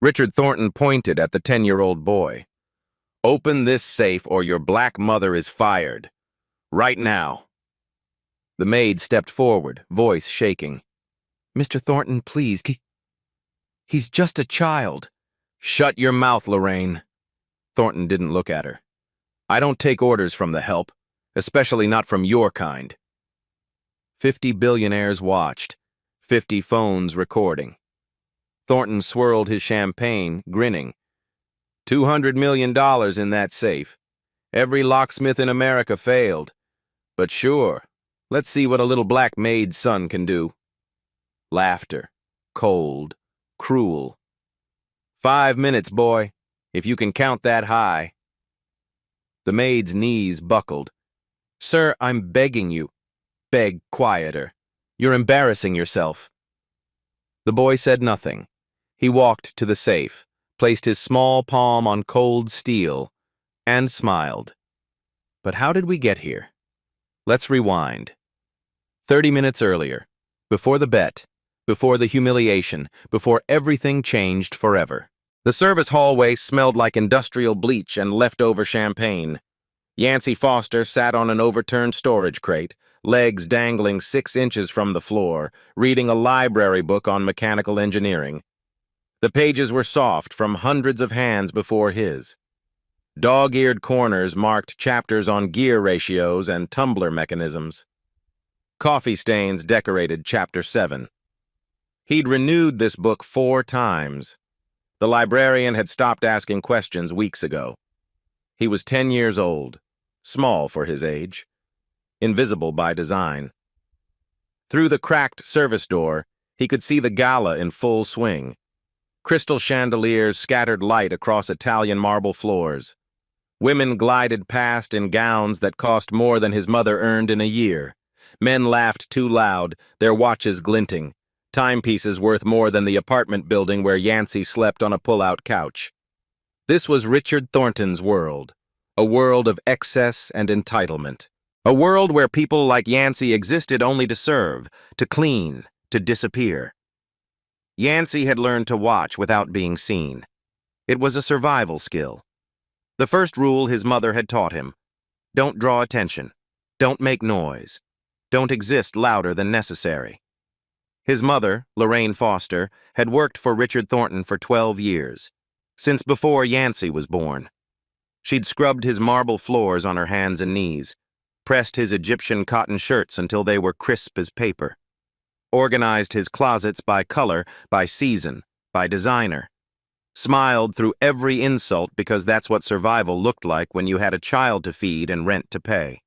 Richard Thornton pointed at the 10-year-old boy. "Open this safe or your black mother is fired. Right now." The maid stepped forward, voice shaking. "Mr. Thornton, please, he's just a child." "Shut your mouth, Lorraine." Thornton didn't look at her. "I don't take orders from the help, especially not from your kind." 50 billionaires watched, 50 phones recording. Thornton swirled his champagne, grinning. $200 million in that safe. Every locksmith in America failed. But sure, let's see what a little black maid's son can do. Laughter. Cold. Cruel. 5 minutes, boy, if you can count that high. The maid's knees buckled. "Sir, I'm begging you." "Beg quieter. You're embarrassing yourself." The boy said nothing. He walked to the safe, placed his small palm on cold steel, and smiled. But how did we get here? Let's rewind. 30 minutes earlier, before the bet, before the humiliation, before everything changed forever. The service hallway smelled like industrial bleach and leftover champagne. Yancey Foster sat on an overturned storage crate, legs dangling 6 inches from the floor, reading a library book on mechanical engineering. The pages were soft from hundreds of hands before his. Dog-eared corners marked chapters on gear ratios and tumbler mechanisms. Coffee stains decorated Chapter 7. He'd renewed this book 4 times. The librarian had stopped asking questions weeks ago. He was 10 years old, small for his age, invisible by design. Through the cracked service door, he could see the gala in full swing. Crystal chandeliers scattered light across Italian marble floors. Women glided past in gowns that cost more than his mother earned in a year. Men laughed too loud, their watches glinting. Timepieces worth more than the apartment building where Yancey slept on a pull-out couch. This was Richard Thornton's world, a world of excess and entitlement. A world where people like Yancey existed only to serve, to clean, to disappear. Yancey had learned to watch without being seen. It was a survival skill. The first rule his mother had taught him: don't draw attention, don't make noise, don't exist louder than necessary. His mother, Lorraine Foster, had worked for Richard Thornton for 12 years, since before Yancey was born. She'd scrubbed his marble floors on her hands and knees, pressed his Egyptian cotton shirts until they were crisp as paper, organized his closets by color, by season, by designer, smiled through every insult because that's what survival looked like when you had a child to feed and rent to pay.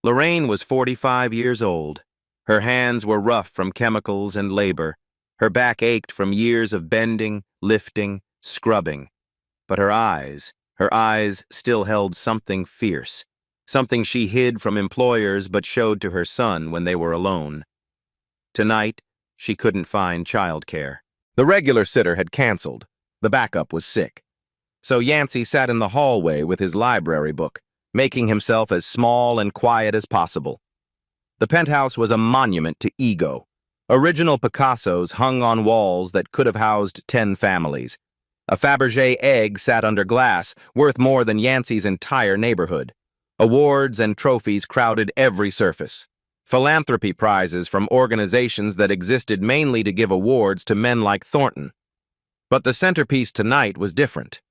Lorraine was 45 years old. Her hands were rough from chemicals and labor. Her back ached from years of bending, lifting, scrubbing. But her eyes still held something fierce, something she hid from employers but showed to her son when they were alone. Tonight, she couldn't find childcare. The regular sitter had canceled. The backup was sick. So Yancey sat in the hallway with his library book, making himself as small and quiet as possible. The penthouse was a monument to ego. Original Picassos hung on walls that could have housed 10 families. A Fabergé egg sat under glass, worth more than Yancey's entire neighborhood. Awards and trophies crowded every surface. Philanthropy prizes from organizations that existed mainly to give awards to men like Thornton. But the centerpiece tonight was different.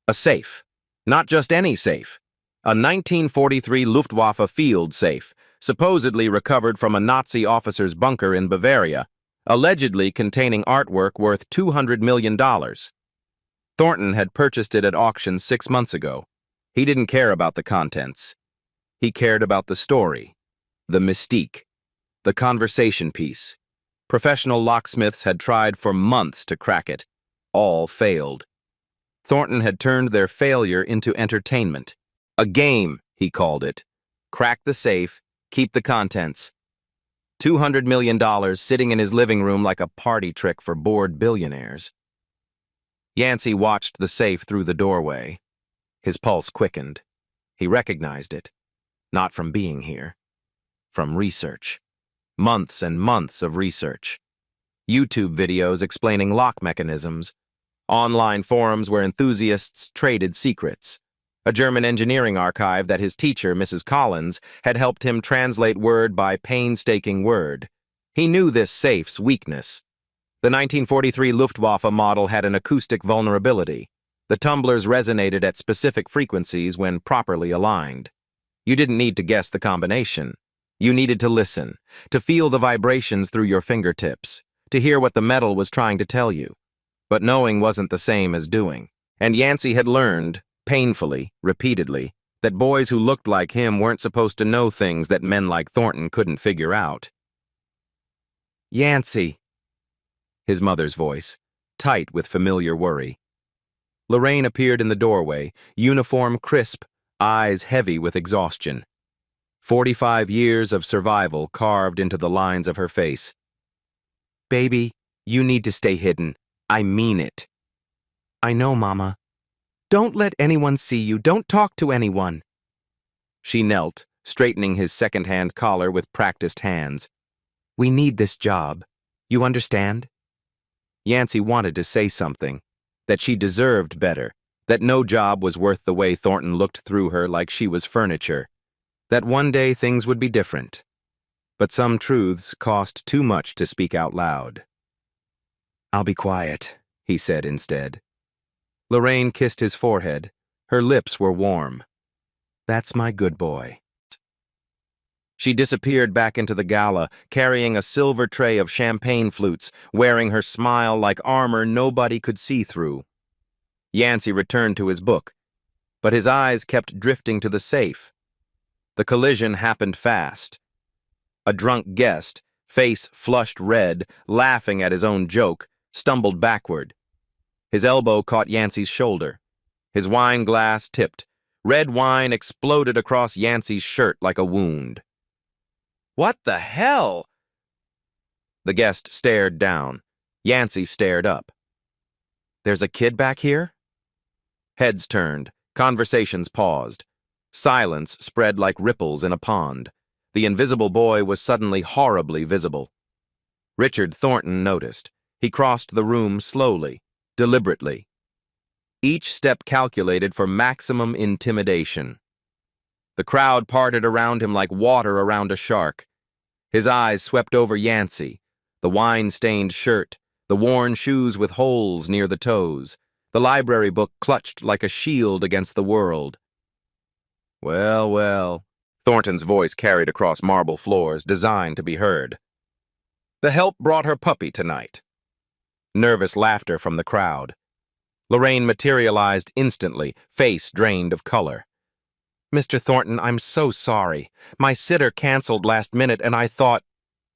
A safe. Not just any safe. A 1943 Luftwaffe field safe, supposedly recovered from a Nazi officer's bunker in Bavaria, allegedly containing artwork worth $200 million. Thornton had purchased it at auction 6 months ago. He didn't care about the contents. He cared about the story. The mystique, the conversation piece. Professional locksmiths had tried for months to crack it. All failed. Thornton had turned their failure into entertainment. A game, he called it. Crack the safe, keep the contents. $200 million sitting in his living room like a party trick for bored billionaires. Yancey watched the safe through the doorway. His pulse quickened. He recognized it. Not from being here. From research. Months and months of research. YouTube videos explaining lock mechanisms. online forums where enthusiasts traded secrets, a German engineering archive that his teacher, Mrs. Collins, had helped him translate word by painstaking word. He knew this safe's weakness. The 1943 Luftwaffe model had an acoustic vulnerability. The tumblers resonated at specific frequencies when properly aligned. You didn't need to guess the combination. You needed to listen, to feel the vibrations through your fingertips, to hear what the metal was trying to tell you. But knowing wasn't the same as doing. And Yancey had learned, painfully, repeatedly, that boys who looked like him weren't supposed to know things that men like Thornton couldn't figure out. Yancey, his mother's voice, tight with familiar worry. Lorraine appeared in the doorway, uniform crisp, eyes heavy with exhaustion. 45 years of survival carved into the lines of her face. Baby, you need to stay hidden. I mean it. I know, Mama. Don't let anyone see you. Don't talk to anyone. She knelt, straightening his second-hand collar with practiced hands. We need this job. You understand? Yancey wanted to say something, that she deserved better, that no job was worth the way Thornton looked through her like she was furniture, that one day things would be different. But some truths cost too much to speak out loud. I'll be quiet, he said instead. Lorraine kissed his forehead. Her lips were warm. That's my good boy. She disappeared back into the gala, carrying a silver tray of champagne flutes, wearing her smile like armor nobody could see through. Yancey returned to his book, but his eyes kept drifting to the safe. The collision happened fast. A drunk guest, face flushed red, laughing at his own joke, stumbled backward. His elbow caught Yancey's shoulder. His wine glass tipped. Red wine exploded across Yancey's shirt like a wound. What the hell? The guest stared down. Yancey stared up. There's a kid back here? Heads turned. Conversations paused. Silence spread like ripples in a pond. The invisible boy was suddenly horribly visible. Richard Thornton noticed. He crossed the room slowly, deliberately. Each step calculated for maximum intimidation. The crowd parted around him like water around a shark. His eyes swept over Yancey, the wine-stained shirt, the worn shoes with holes near the toes, the library book clutched like a shield against the world. Well, well, Thornton's voice carried across marble floors, designed to be heard. The help brought her puppy tonight. Nervous laughter from the crowd. Lorraine materialized instantly, face drained of color. Mr. Thornton, I'm so sorry. My sitter canceled last minute and I thought...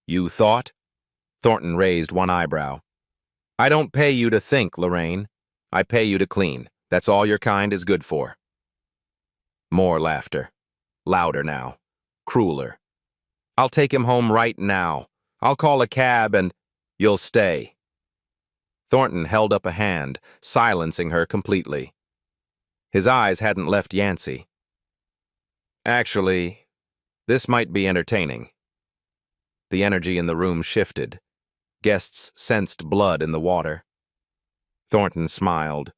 You thought? Thornton raised one eyebrow. I don't pay you to think, Lorraine. I pay you to clean. That's all your kind is good for. More laughter. Louder now. Crueler. I'll take him home right now. I'll call a cab and... You'll stay. Thornton held up a hand, silencing her completely. His eyes hadn't left Yancey. Actually, this might be entertaining. The energy in the room shifted. Guests sensed blood in the water. Thornton smiled.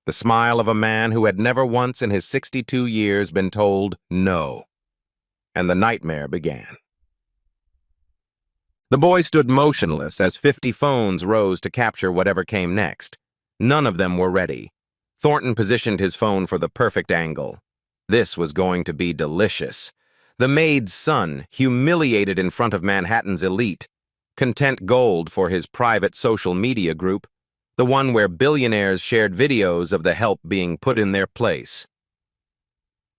The smile of a man who had never once in his 62 years been told no. And the nightmare began. The boy stood motionless as 50 phones rose to capture whatever came next. None of them were ready. Thornton positioned his phone for the perfect angle. This was going to be delicious. The Maid's son, humiliated in front of Manhattan's elite. Content Gold for his private social media group, the one where billionaires shared videos of the help being put in their place.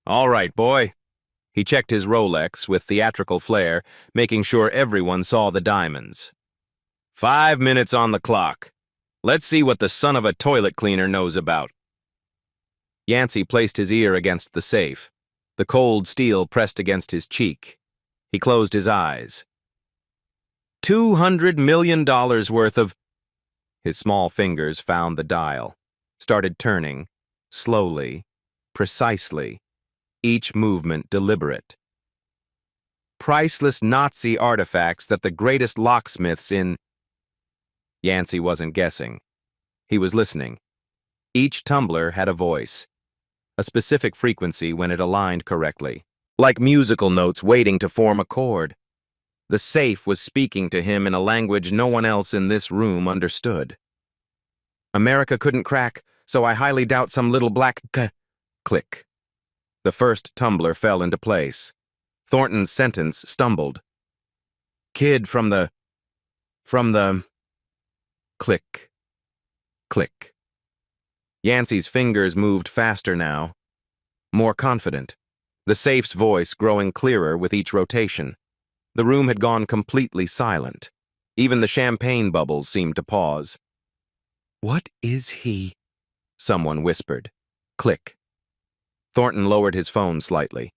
All right, boy. He checked his Rolex with theatrical flair, making sure everyone saw the diamonds. 5 minutes on the clock. Let's see what the son of a toilet cleaner knows about. Yancey placed his ear against the safe. The cold steel pressed against his cheek. He closed his eyes. $200 million worth of... His small fingers found the dial, started turning, slowly, precisely, each movement deliberate. Priceless Nazi artifacts that the greatest locksmiths in... Yancey wasn't guessing. He was listening. Each tumbler had a voice, a specific frequency when it aligned correctly, like musical notes waiting to form a chord. The safe was speaking to him in a language no one else in this room understood. America couldn't crack, so I highly doubt some little black click. The first tumbler fell into place. Thornton's sentence stumbled. Kid from the click, click. Yancey's fingers moved faster now, more confident, the safe's voice growing clearer with each rotation. The room had gone completely silent. Even the champagne bubbles seemed to pause. "What is he?" someone whispered. Click. Thornton lowered his phone slightly.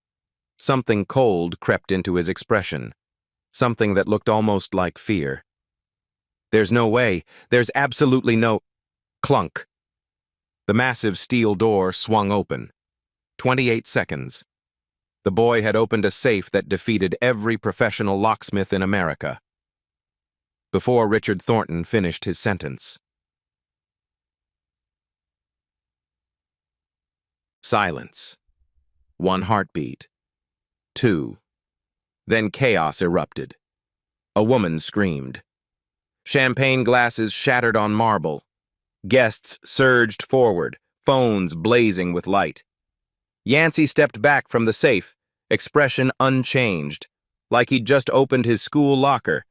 Something cold crept into his expression, something that looked almost like fear. "There's no way. There's absolutely no—" Clunk. The massive steel door swung open. 28 seconds. The boy had opened a safe that defeated every professional locksmith in America. Before Richard Thornton finished his sentence. Silence. One heartbeat. Two. Then chaos erupted. A woman screamed. Champagne glasses shattered on marble. Guests surged forward, phones blazing with light. Yancey stepped back from the safe, expression unchanged, like he'd just opened his school locker,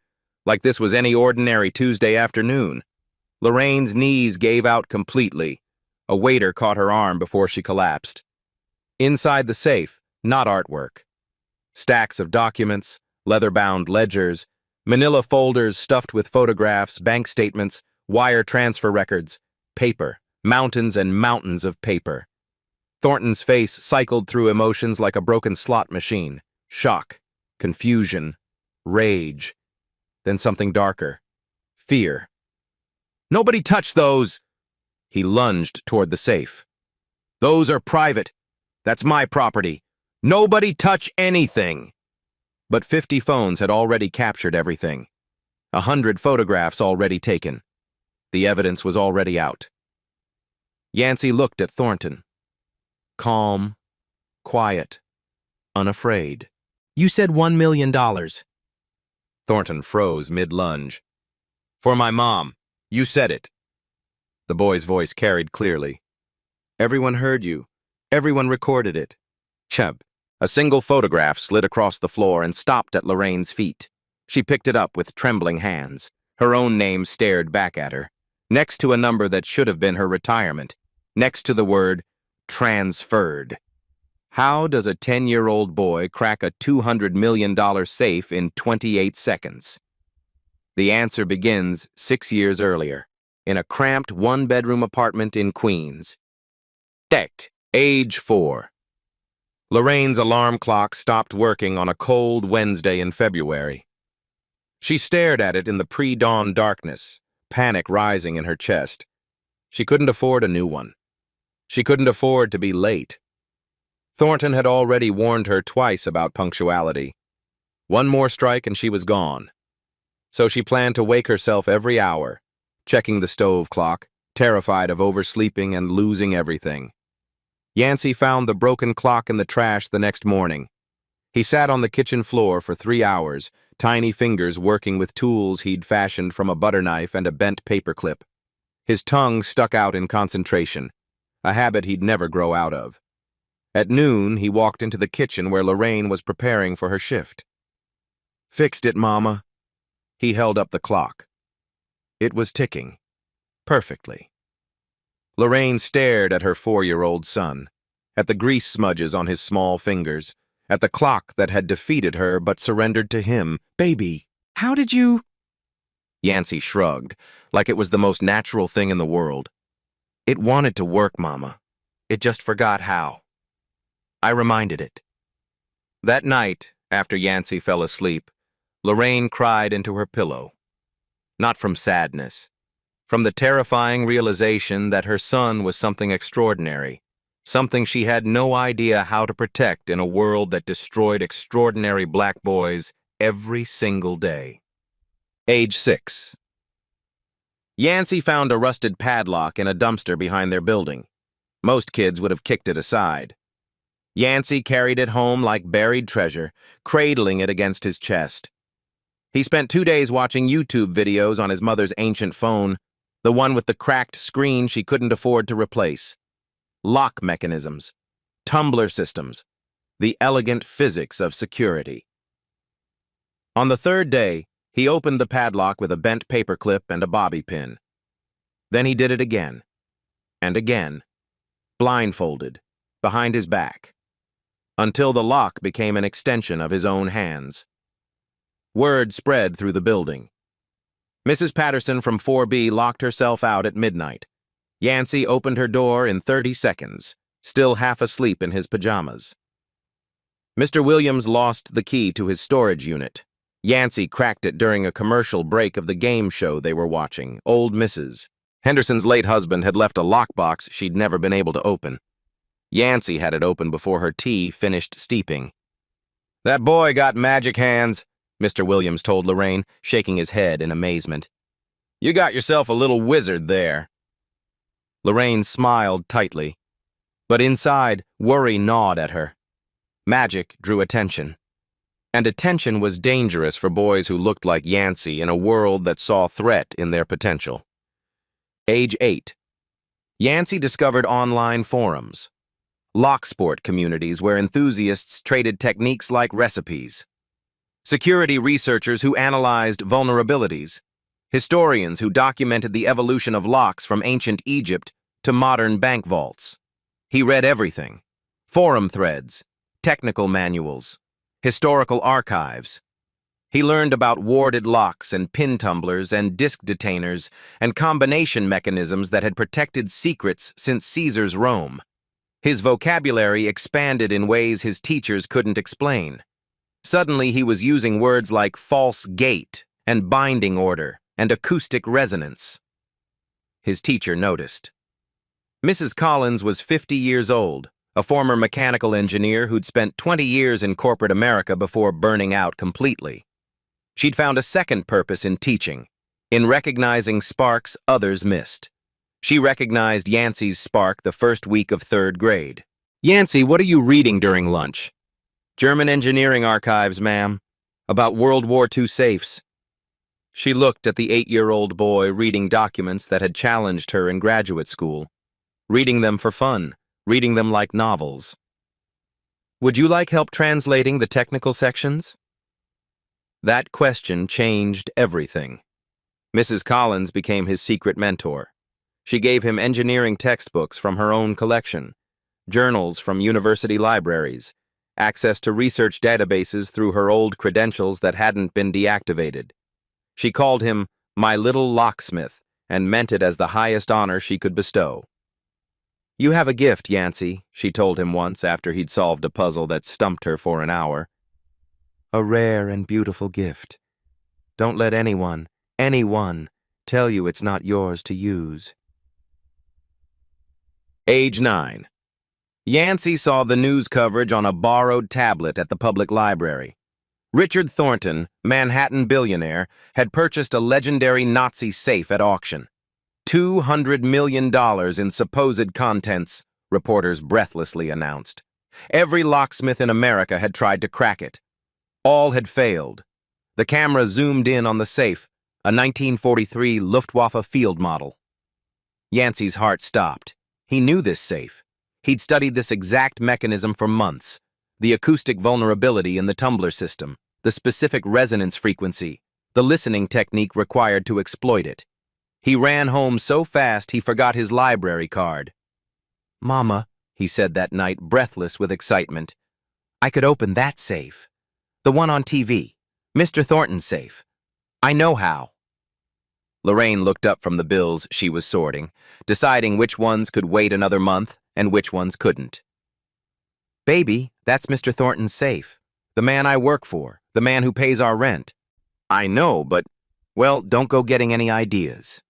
like this was any ordinary Tuesday afternoon. Lorraine's knees gave out completely. A waiter caught her arm before she collapsed. Inside the safe, not artwork. Stacks of documents, leather-bound ledgers, manila folders stuffed with photographs, bank statements, wire transfer records, paper, mountains and mountains of paper. Thornton's face cycled through emotions like a broken slot machine. Shock, confusion, rage, then something darker. Fear. "Nobody touch those!" He lunged toward the safe. "Those are private. That's my property. Nobody touch anything!" But 50 phones had already captured everything. 100 photographs already taken. The evidence was already out. Yancey looked at Thornton. Calm, quiet, unafraid. "You said $1 million. Thornton froze mid-lunge. "For my mom. You said it." The boy's voice carried clearly. "Everyone heard you. Everyone recorded it." Chub. A single photograph slid across the floor and stopped at Lorraine's feet. She picked it up with trembling hands. Her own name stared back at her, next to a number that should have been her retirement, next to the word transferred. How does a 10-year-old boy crack a $200 million safe in 28 seconds? The answer begins 6 years earlier, in a cramped one-bedroom apartment in Queens. Decked, age 4. Lorraine's alarm clock stopped working on a cold Wednesday in February. She stared at it in the pre-dawn darkness, panic rising in her chest. She couldn't afford a new one. She couldn't afford to be late. Thornton had already warned her twice about punctuality. One more strike and she was gone. So she planned to wake herself every hour, checking the stove clock, terrified of oversleeping and losing everything. Yancey found the broken clock in the trash the next morning. He sat on the kitchen floor for 3 hours, tiny fingers working with tools he'd fashioned from a butter knife and a bent paperclip. His tongue stuck out in concentration, a habit he'd never grow out of. At noon, he walked into the kitchen where Lorraine was preparing for her shift. "Fixed it, Mama." He held up the clock. It was ticking. Perfectly. Lorraine stared at her 4-year-old son, at the grease smudges on his small fingers, at the clock that had defeated her but surrendered to him. "Baby, how did you—" Yancey shrugged, like it was the most natural thing in the world. "It wanted to work, Mama. It just forgot how. I reminded it." That night, after Yancey fell asleep, Lorraine cried into her pillow. Not from sadness. From the terrifying realization that her son was something extraordinary, something she had no idea how to protect in a world that destroyed extraordinary black boys every single day. Age 6. Yancey found a rusted padlock in a dumpster behind their building. Most kids would have kicked it aside. Yancey carried it home like buried treasure, cradling it against his chest. He spent 2 days watching YouTube videos on his mother's ancient phone, the one with the cracked screen she couldn't afford to replace. Lock mechanisms, tumbler systems, the elegant physics of security. On the 3rd day, he opened the padlock with a bent paperclip and a bobby pin. Then he did it again, and again, blindfolded, behind his back, until the lock became an extension of his own hands. Word spread through the building. Mrs. Patterson from 4B locked herself out at midnight. Yancey opened her door in 30 seconds, still half asleep in his pajamas. Mr. Williams lost the key to his storage unit. Yancey cracked it during a commercial break of the game show they were watching, Old Mrs. Henderson's late husband had left a lockbox she'd never been able to open. Yancey had it open before her tea finished steeping. "That boy got magic hands," Mr. Williams told Lorraine, shaking his head in amazement. "You got yourself a little wizard there." Lorraine smiled tightly, but inside, worry gnawed at her. Magic drew attention, and attention was dangerous for boys who looked like Yancey in a world that saw threat in their potential. Age 8. Yancey discovered online forums, locksport communities where enthusiasts traded techniques like recipes, security researchers who analyzed vulnerabilities, historians who documented the evolution of locks from ancient Egypt to modern bank vaults. He read everything: forum threads, technical manuals, historical archives. He learned about warded locks and pin tumblers and disk detainers and combination mechanisms that had protected secrets since Caesar's Rome. His vocabulary expanded in ways his teachers couldn't explain. Suddenly he was using words like false gate and binding order and acoustic resonance. His teacher noticed. Mrs. Collins was 50 years old, a former mechanical engineer who'd spent 20 years in corporate America before burning out completely. She'd found a second purpose in teaching, in recognizing sparks others missed. She recognized Yancey's spark the first week of 3rd grade. "Yancey, what are you reading during lunch?" "German engineering archives, ma'am. About World War II safes." She looked at the 8-year-old boy reading documents that had challenged her in graduate school, reading them for fun, reading them like novels. "Would you like help translating the technical sections?" That question changed everything. Mrs. Collins became his secret mentor. She gave him engineering textbooks from her own collection, journals from university libraries, access to research databases through her old credentials that hadn't been deactivated. She called him "my little locksmith" and meant it as the highest honor she could bestow. "You have a gift, Yancey," she told him once after he'd solved a puzzle that stumped her for an hour. "A rare and beautiful gift. Don't let anyone tell you it's not yours to use." Age 9. Yancey saw the news coverage on a borrowed tablet at the public library. Richard Thornton, Manhattan billionaire, had purchased a legendary Nazi safe at auction. $200 million in supposed contents, reporters breathlessly announced. Every locksmith in America had tried to crack it. All had failed. The camera zoomed in on the safe, a 1943 Luftwaffe field model. Yancey's heart stopped. He knew this safe. He'd studied this exact mechanism for months. The acoustic vulnerability in the tumbler system, the specific resonance frequency, the listening technique required to exploit it. He ran home so fast he forgot his library card. "Mama," he said that night, breathless with excitement, "I could open that safe. The one on TV. Mr. Thornton's safe. I know how." Lorraine looked up from the bills she was sorting, deciding which ones could wait another month and which ones couldn't. "Baby, that's Mr. Thornton's safe. The man I work for, the man who pays our rent." "I know, but, well, don't go getting any ideas."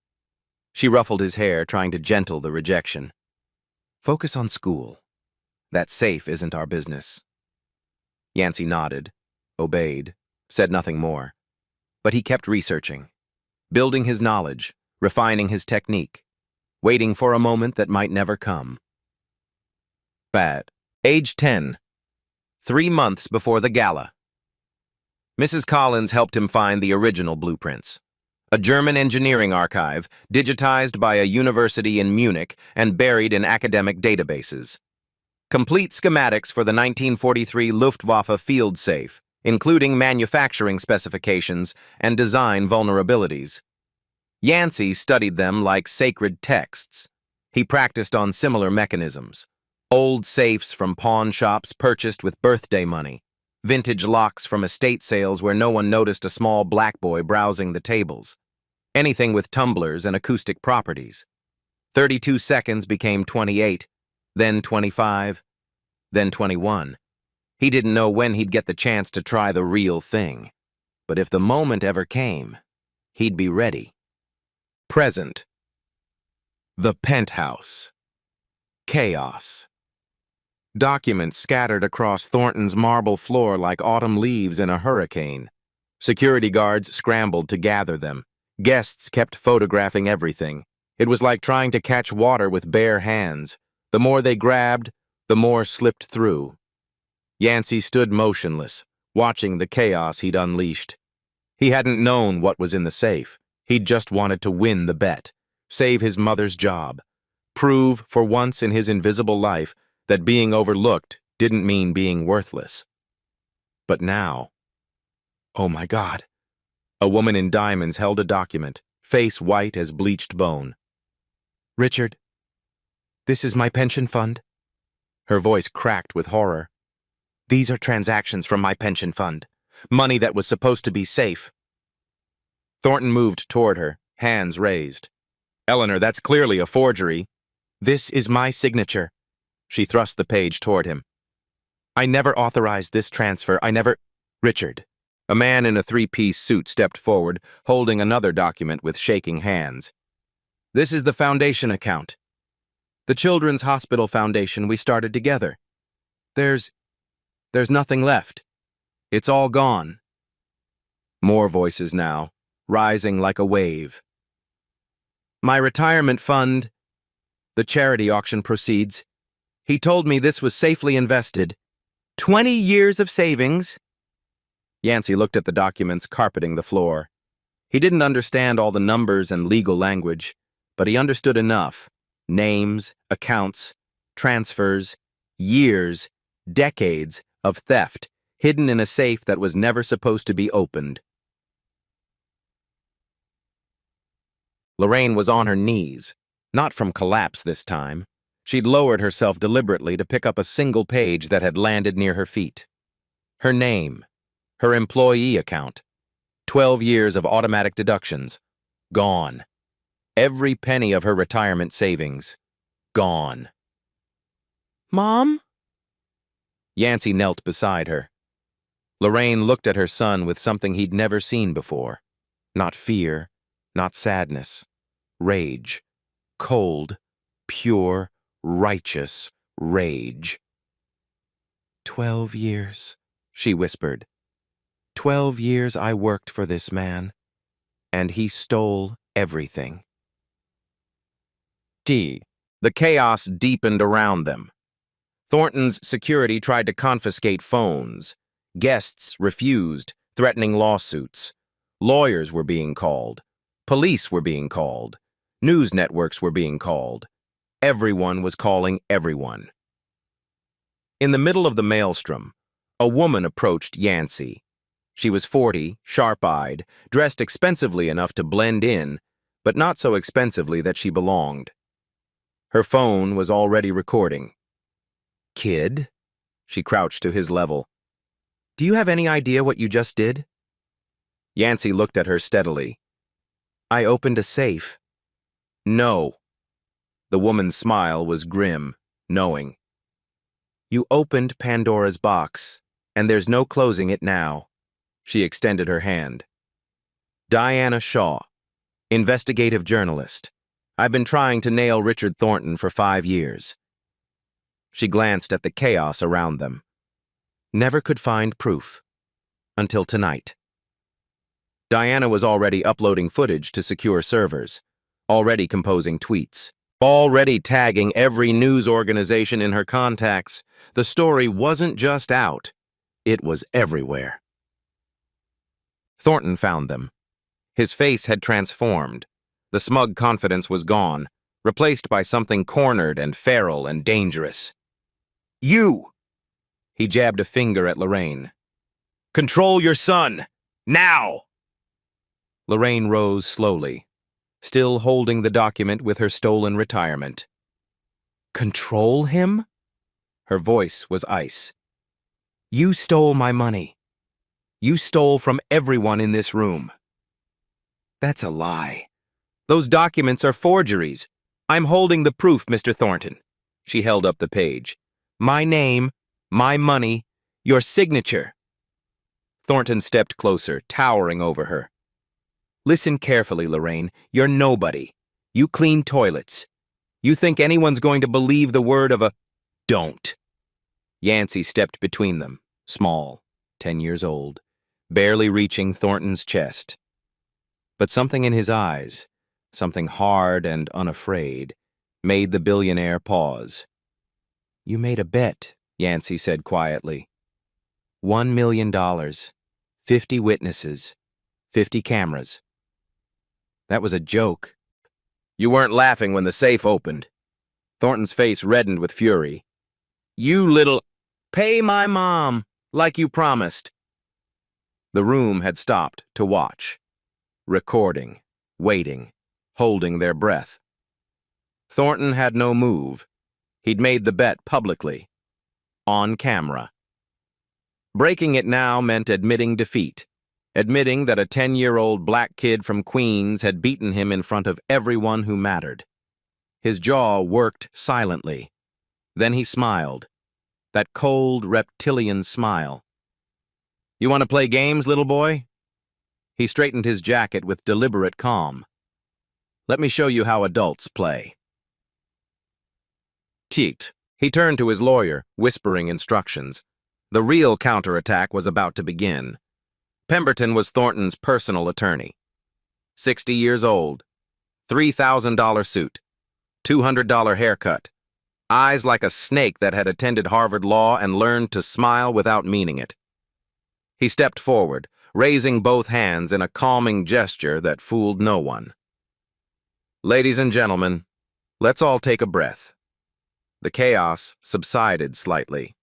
She ruffled his hair, trying to gentle the rejection. "Focus on school. That safe isn't our business." Yancey nodded, obeyed, said nothing more. But he kept researching, building his knowledge, refining his technique, waiting for a moment that might never come. Bad. Age 10. 3 months before the gala. Mrs. Collins helped him find the original blueprints. A German engineering archive, digitized by a university in Munich and buried in academic databases. Complete schematics for the 1943 Luftwaffe field safe, including manufacturing specifications and design vulnerabilities. Yancey studied them like sacred texts. He practiced on similar mechanisms. Old safes from pawn shops purchased with birthday money. Vintage locks from estate sales where no one noticed a small black boy browsing the tables. Anything with tumblers and acoustic properties. 32 seconds became 28, then 25, then 21. He didn't know when he'd get the chance to try the real thing. But if the moment ever came, he'd be ready. Present. The penthouse. Chaos. Documents scattered across Thornton's marble floor like autumn leaves in a hurricane. Security guards scrambled to gather them. Guests kept photographing everything. It was like trying to catch water with bare hands. The more they grabbed, the more slipped through. Yancey stood motionless, watching the chaos he'd unleashed. He hadn't known what was in the safe. He'd just wanted to win the bet, save his mother's job, prove for once in his invisible life that being overlooked didn't mean being worthless. But now, oh my God, a woman in diamonds held a document, face white as bleached bone. "Richard, this is my pension fund." Her voice cracked with horror. "These are transactions from my pension fund, money that was supposed to be safe." Thornton moved toward her, hands raised. "Eleanor, that's clearly a forgery." "This is my signature." She thrust the page toward him. "I never authorized this transfer. I never—" "Richard." A man in a three-piece suit stepped forward, holding another document with shaking hands. "This is the foundation account. The Children's Hospital Foundation we started together. There's nothing left. It's all gone." More voices now, rising like a wave. "My retirement fund. The charity auction proceeds. He told me this was safely invested. 20 years of savings." Yancey looked at the documents carpeting the floor. He didn't understand all the numbers and legal language, but he understood enough. Names, accounts, transfers, years, decades of theft hidden in a safe that was never supposed to be opened. Lorraine was on her knees, not from collapse this time. She'd lowered herself deliberately to pick up a single page that had landed near her feet. Her name, her employee account, 12 years of automatic deductions, gone. Every penny of her retirement savings, gone. "Mom?" Yancey knelt beside her. Lorraine looked at her son with something he'd never seen before. Not fear, not sadness. Rage. Cold, pure, righteous rage. 12 years, she whispered. 12 years I worked for this man, and he stole everything. The chaos deepened around them. Thornton's security tried to confiscate phones. Guests refused, threatening lawsuits. Lawyers were being called. Police were being called. News networks were being called. Everyone was calling everyone. In the middle of the maelstrom, a woman approached Yancey. She was 40, sharp-eyed, dressed expensively enough to blend in, but not so expensively that she belonged. Her phone was already recording. "Kid?" She crouched to his level. "Do you have any idea what you just did?" Yancey looked at her steadily. "I opened a safe." "No." The woman's smile was grim, knowing. "You opened Pandora's box, and there's no closing it now." She extended her hand. "Diana Shaw, investigative journalist. I've been trying to nail Richard Thornton for 5 years. She glanced at the chaos around them. Never could find proof. Until tonight. Diana was already uploading footage to secure servers. already composing tweets, already tagging every news organization in her contacts. The story wasn't just out, it was everywhere. Thornton found them. His face had transformed. The smug confidence was gone, replaced by something cornered and feral and dangerous. "You!" He jabbed a finger at Lorraine. "Control your son! Now!" Lorraine rose slowly, still holding the document with her stolen retirement. "Control him?" Her voice was ice. "You stole my money. You stole from everyone in this room." "That's a lie. Those documents are forgeries. I'm holding the proof, Mr. Thornton." She held up the page. "My name, my money, your signature." Thornton stepped closer, towering over her. "Listen carefully, Lorraine. You're nobody. You clean toilets. You think anyone's going to believe the word of a... Don't." Yancey stepped between them, small, 10 years old, barely reaching Thornton's chest. But something in his eyes, something hard and unafraid, made the billionaire pause. "You made a bet," Yancey said quietly. $1 million, 50 witnesses, 50 cameras. That was a joke. You weren't laughing when the safe opened. Thornton's face reddened with fury. "You little... Pay my mom, like you promised." The room had stopped to watch, recording, waiting, holding their breath. Thornton had no move. He'd made the bet publicly, on camera. Breaking it now meant admitting defeat, admitting that a 10-year-old black kid from Queens had beaten him in front of everyone who mattered. His jaw worked silently. Then he smiled, that cold, reptilian smile. "You want to play games, little boy?" He straightened his jacket with deliberate calm. "Let me show you how adults play." Ticked, he turned to his lawyer, whispering instructions. The real counterattack was about to begin. Pemberton was Thornton's personal attorney. 60 years old, $3,000 suit, $200 haircut, eyes like a snake that had attended Harvard Law and learned to smile without meaning it. He stepped forward, raising both hands in a calming gesture that fooled no one. "Ladies and gentlemen, let's all take a breath." The chaos subsided slightly.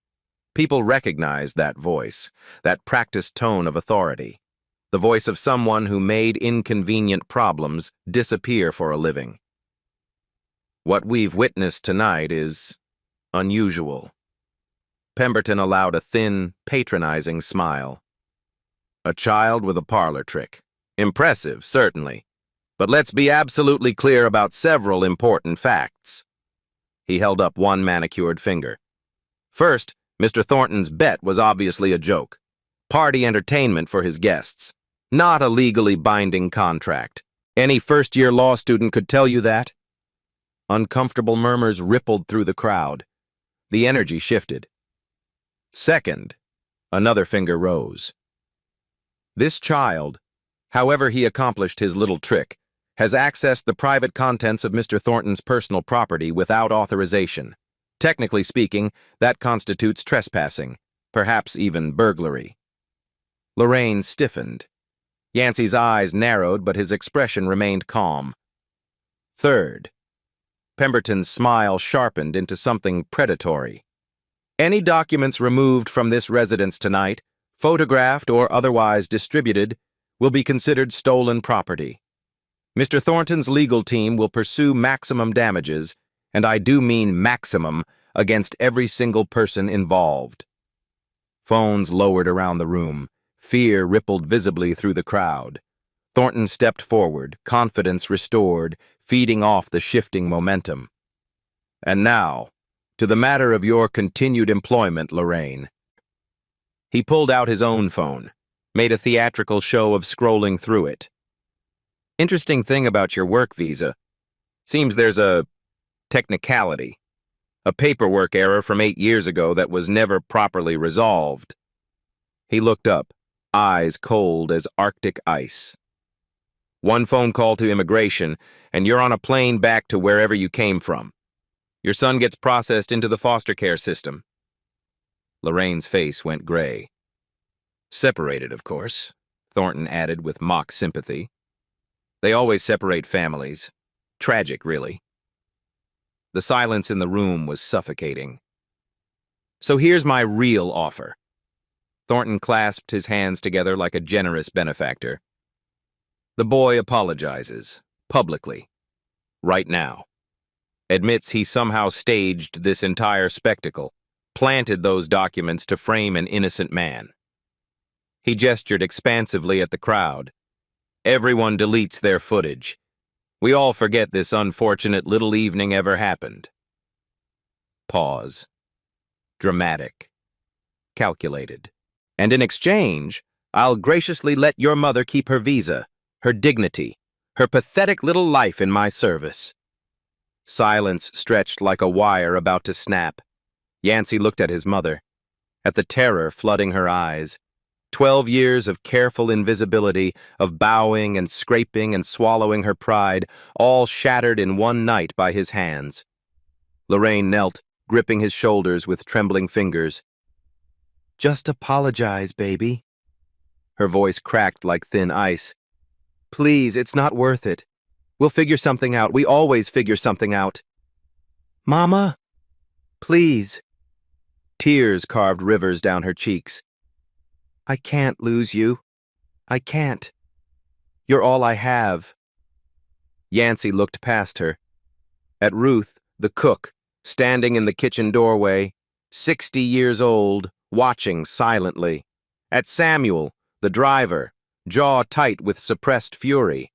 People recognized that voice, that practiced tone of authority, the voice of someone who made inconvenient problems disappear for a living. What we've witnessed tonight is unusual. Pemberton allowed a thin, patronizing smile. A child with a parlor trick. Impressive, certainly. But let's be absolutely clear about several important facts. He held up one manicured finger. First, Mr. Thornton's bet was obviously a joke. Party entertainment for his guests. Not a legally binding contract. Any first-year law student could tell you that. Uncomfortable murmurs rippled through the crowd. The energy shifted. Second, another finger rose. This child, however he accomplished his little trick, has accessed the private contents of Mr. Thornton's personal property without authorization. Technically speaking, that constitutes trespassing, perhaps even burglary. Lorraine stiffened. Yancey's eyes narrowed, but his expression remained calm. Third, Pemberton's smile sharpened into something predatory. Any documents removed from this residence tonight, photographed or otherwise distributed, will be considered stolen property. Mr. Thornton's legal team will pursue maximum damages, and I do mean maximum, against every single person involved. Phones lowered around the room. Fear rippled visibly through the crowd. Thornton stepped forward, confidence restored, feeding off the shifting momentum. "And now, to the matter of your continued employment, Lorraine." He pulled out his own phone, made a theatrical show of scrolling through it. "Interesting thing about your work visa. Seems there's a technicality. A paperwork error from 8 years ago that was never properly resolved." He looked up, eyes cold as Arctic ice. One phone call to immigration, and you're on a plane back to wherever you came from. Your son gets processed into the foster care system. Lorraine's face went gray. Separated, of course, Thornton added with mock sympathy. They always separate families. Tragic, really. The silence in the room was suffocating. So here's my real offer. Thornton clasped his hands together like a generous benefactor. The boy apologizes, publicly, right now. Admits he somehow staged this entire spectacle, planted those documents to frame an innocent man. He gestured expansively at the crowd. Everyone deletes their footage. We all forget this unfortunate little evening ever happened. Pause. Dramatic. Calculated. And in exchange, I'll graciously let your mother keep her visa, her dignity, her pathetic little life in my service. Silence stretched like a wire about to snap. Yancey looked at his mother, at the terror flooding her eyes. 12 years of careful invisibility, of bowing and scraping and swallowing her pride, all shattered in one night by his hands. Lorraine knelt, gripping his shoulders with trembling fingers. Just apologize, baby. Her voice cracked like thin ice. Please, it's not worth it. We'll figure something out. We always figure something out. Mama? Please. Tears carved rivers down her cheeks. I can't lose you. I can't. You're all I have. Yancey looked past her. At Ruth, the cook, standing in the kitchen doorway, 60 years old, watching silently. At Samuel, the driver, jaw tight with suppressed fury.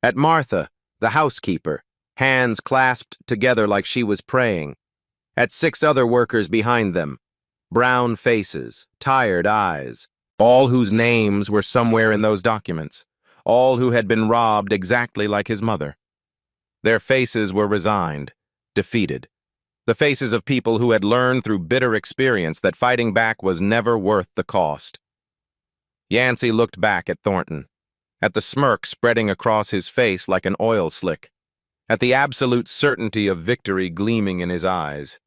At Martha, the housekeeper, hands clasped together like she was praying. At 6 other workers behind them, brown faces, tired eyes, all whose names were somewhere in those documents, all who had been robbed exactly like his mother. Their faces were resigned, defeated. The faces of people who had learned through bitter experience that fighting back was never worth the cost. Yancey looked back at Thornton, at the smirk spreading across his face like an oil slick, at the absolute certainty of victory gleaming in his eyes.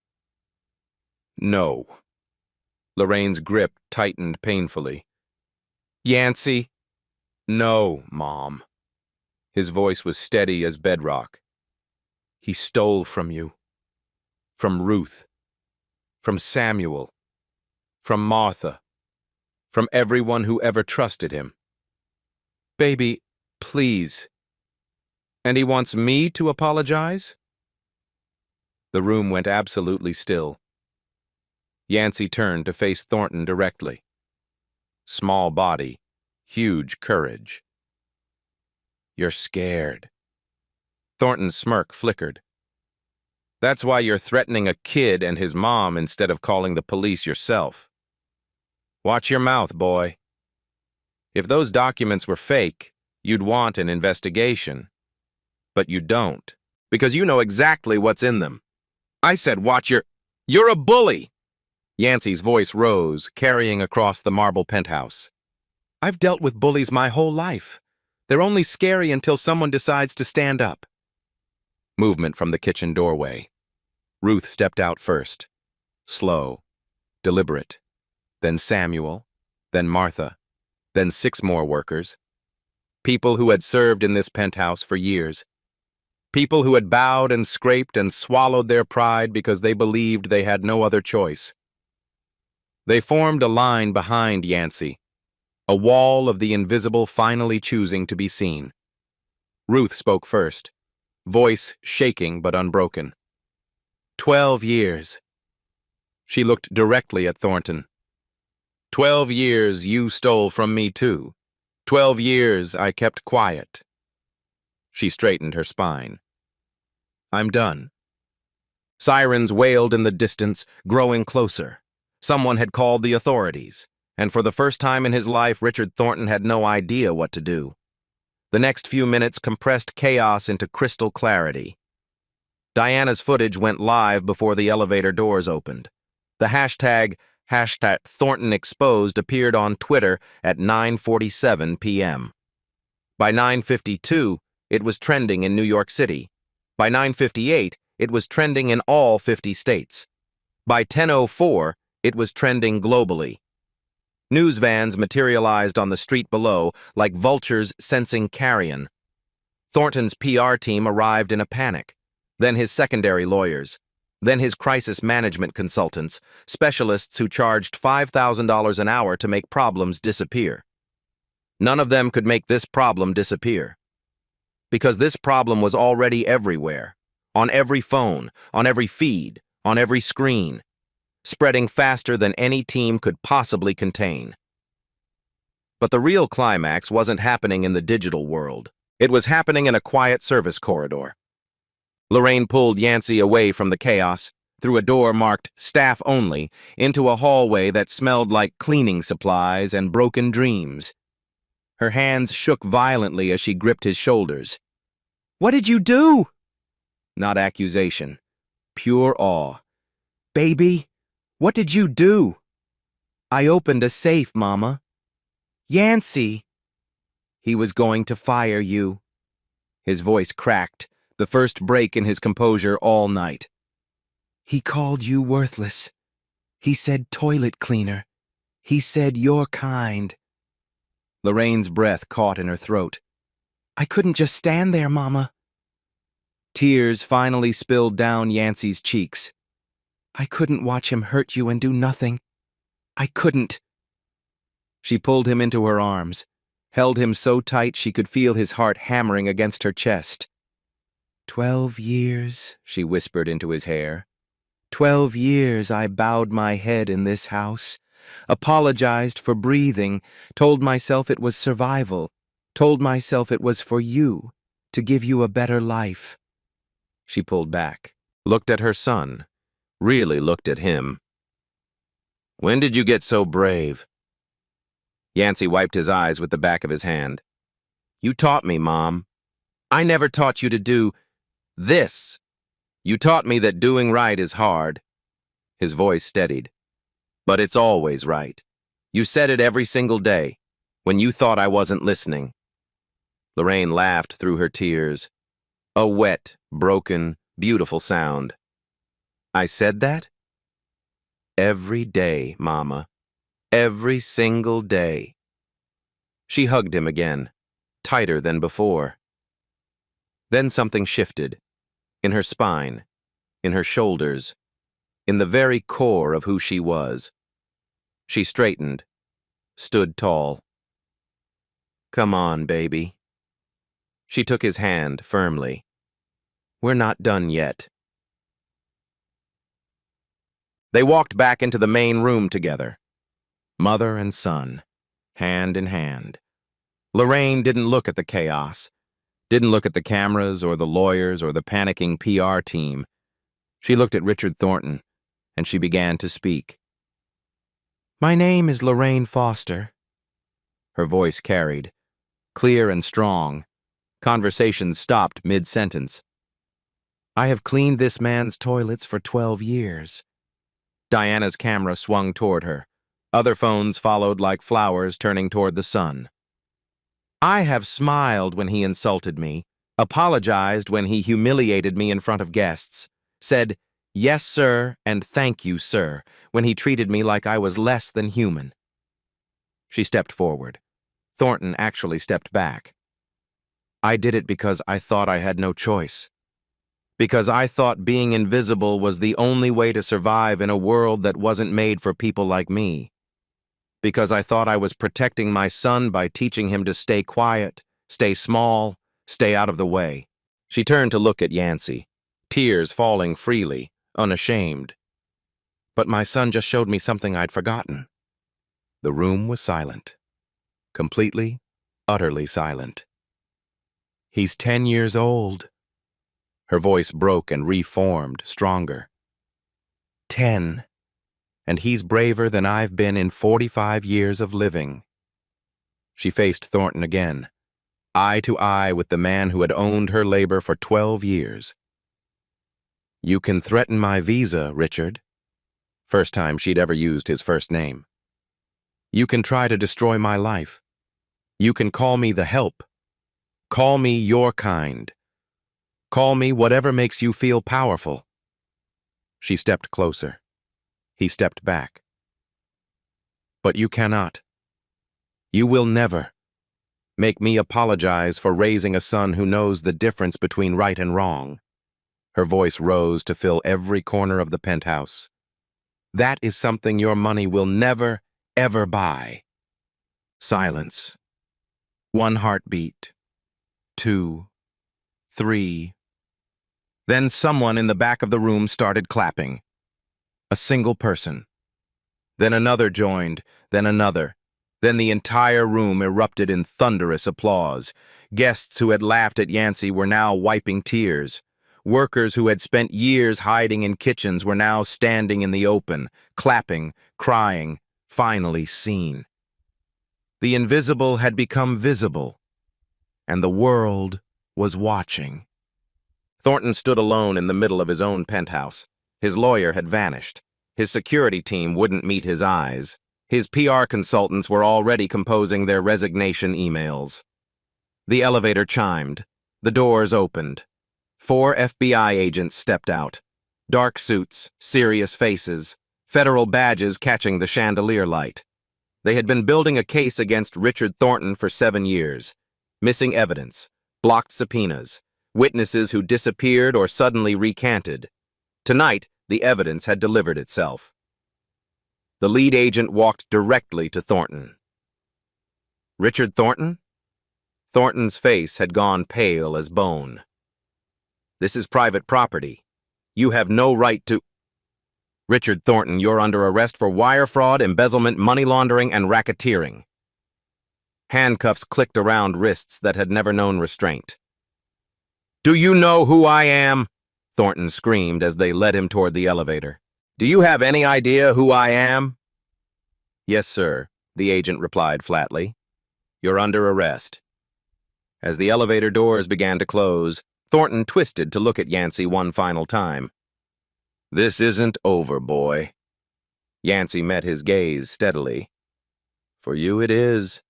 No. Lorraine's grip tightened painfully. Yancey? No, Mom. His voice was steady as bedrock. He stole from you. From Ruth. From Samuel. From Martha. From everyone who ever trusted him. Baby, please. And he wants me to apologize? The room went absolutely still. Yancey turned to face Thornton directly. Small body, huge courage. You're scared. Thornton's smirk flickered. That's why you're threatening a kid and his mom instead of calling the police yourself. Watch your mouth, boy. If those documents were fake, you'd want an investigation. But you don't, because you know exactly what's in them. I said watch your... You're a bully! Yancey's voice rose, carrying across the marble penthouse. I've dealt with bullies my whole life. They're only scary until someone decides to stand up. Movement from the kitchen doorway. Ruth stepped out first. Slow, deliberate. Then Samuel, then Martha, then 6 more workers. People who had served in this penthouse for years. People who had bowed and scraped and swallowed their pride because they believed they had no other choice. They formed a line behind Yancey, a wall of the invisible finally choosing to be seen. Ruth spoke first, voice shaking but unbroken. 12 years. She looked directly at Thornton. 12 years you stole from me too. 12 years I kept quiet. She straightened her spine. I'm done. Sirens wailed in the distance, growing closer. Someone had called the authorities, and for the first time in his life, Richard Thornton had no idea what to do. The next few minutes compressed chaos into crystal clarity. Diana's footage went live before the elevator doors opened. The hashtag #ThorntonExposed appeared on Twitter at 9:47 p.m. By 9:52, it was trending in New York City. By 9:58, it was trending in all 50 states. By 10:04, it was trending globally. News vans materialized on the street below like vultures sensing carrion. Thornton's PR team arrived in a panic. Then his secondary lawyers. Then his crisis management consultants, specialists who charged $5,000 an hour to make problems disappear. None of them could make this problem disappear. Because this problem was already everywhere. On every phone, on every feed, on every screen. Spreading faster than any team could possibly contain. But the real climax wasn't happening in the digital world. It was happening in a quiet service corridor. Lorraine pulled Yancey away from the chaos, through a door marked Staff Only, into a hallway that smelled like cleaning supplies and broken dreams. Her hands shook violently as she gripped his shoulders. "What did you do?" Not accusation. Pure awe. "Baby, what did you do?" "I opened a safe, Mama." "Yancey." "He was going to fire you." His voice cracked, the first break in his composure all night. "He called you worthless. He said toilet cleaner. He said you're kind." Lorraine's breath caught in her throat. "I couldn't just stand there, Mama." Tears finally spilled down Yancey's cheeks. "I couldn't watch him hurt you and do nothing. I couldn't." She pulled him into her arms, held him so tight she could feel his heart hammering against her chest. 12 years, she whispered into his hair. 12 years I bowed my head in this house, apologized for breathing, told myself it was survival, told myself it was for you, to give you a better life. She pulled back, looked at her son, really looked at him. "When did you get so brave?" Yancey wiped his eyes with the back of his hand. "You taught me, Mom. I never taught you to do this. You taught me that doing right is hard." His voice steadied. "But it's always right. You said it every single day, when you thought I wasn't listening." Lorraine laughed through her tears. A wet, broken, beautiful sound. "I said that?" "Every day, Mama. Every single day." She hugged him again, tighter than before. Then something shifted, in her spine, in her shoulders, in the very core of who she was. She straightened, stood tall. "Come on, baby." She took his hand firmly. "We're not done yet." They walked back into the main room together. Mother and son, hand in hand. Lorraine didn't look at the chaos, didn't look at the cameras or the lawyers or the panicking PR team. She looked at Richard Thornton, and she began to speak. "My name is Lorraine Foster." Her voice carried, clear and strong. Conversations stopped mid-sentence. "I have cleaned this man's toilets for 12 years. Diana's camera swung toward her. Other phones followed like flowers turning toward the sun. "I have smiled when he insulted me, apologized when he humiliated me in front of guests, said, 'Yes, sir,' and 'Thank you, sir,' when he treated me like I was less than human." She stepped forward. Thornton actually stepped back. "I did it because I thought I had no choice. Because I thought being invisible was the only way to survive in a world that wasn't made for people like me. Because I thought I was protecting my son by teaching him to stay quiet, stay small, stay out of the way." She turned to look at Yancey, tears falling freely, unashamed. "But my son just showed me something I'd forgotten." The room was silent. Completely, utterly silent. "He's 10 years old." Her voice broke and reformed, stronger. 10. And he's braver than I've been in 45 years of living. She faced Thornton again, eye to eye with the man who had owned her labor for 12 years. "You can threaten my visa, Richard." First time she'd ever used his first name. "You can try to destroy my life. You can call me the help. Call me your kind. Call me whatever makes you feel powerful. She stepped closer. He stepped back. But you cannot. You will never make me apologize for raising a son who knows the difference between right and wrong. Her voice rose to fill every corner of the penthouse. That is something your money will never, ever buy. Silence. One heartbeat. 2, 3. Then someone in the back of the room started clapping. A single person. Then another joined, then another. Then the entire room erupted in thunderous applause. Guests who had laughed at Yancey were now wiping tears. Workers who had spent years hiding in kitchens were now standing in the open, clapping, crying, finally seen. The invisible had become visible, and the world was watching. Thornton stood alone in the middle of his own penthouse. His lawyer had vanished. His security team wouldn't meet his eyes. His PR consultants were already composing their resignation emails. The elevator chimed. The doors opened. 4 FBI agents stepped out. Dark suits, serious faces, federal badges catching the chandelier light. They had been building a case against Richard Thornton for 7 years. Missing evidence, blocked subpoenas, witnesses who disappeared or suddenly recanted. Tonight, the evidence had delivered itself. The lead agent walked directly to Thornton. Richard Thornton? Thornton's face had gone pale as bone. This is private property. You have no right to... Richard Thornton, you're under arrest for wire fraud, embezzlement, money laundering, and racketeering. Handcuffs clicked around wrists that had never known restraint. Do you know who I am? Thornton screamed as they led him toward the elevator. Do you have any idea who I am? Yes, sir, the agent replied flatly. You're under arrest. As the elevator doors began to close, Thornton twisted to look at Yancey one final time. This isn't over, boy. Yancey met his gaze steadily. For you it is.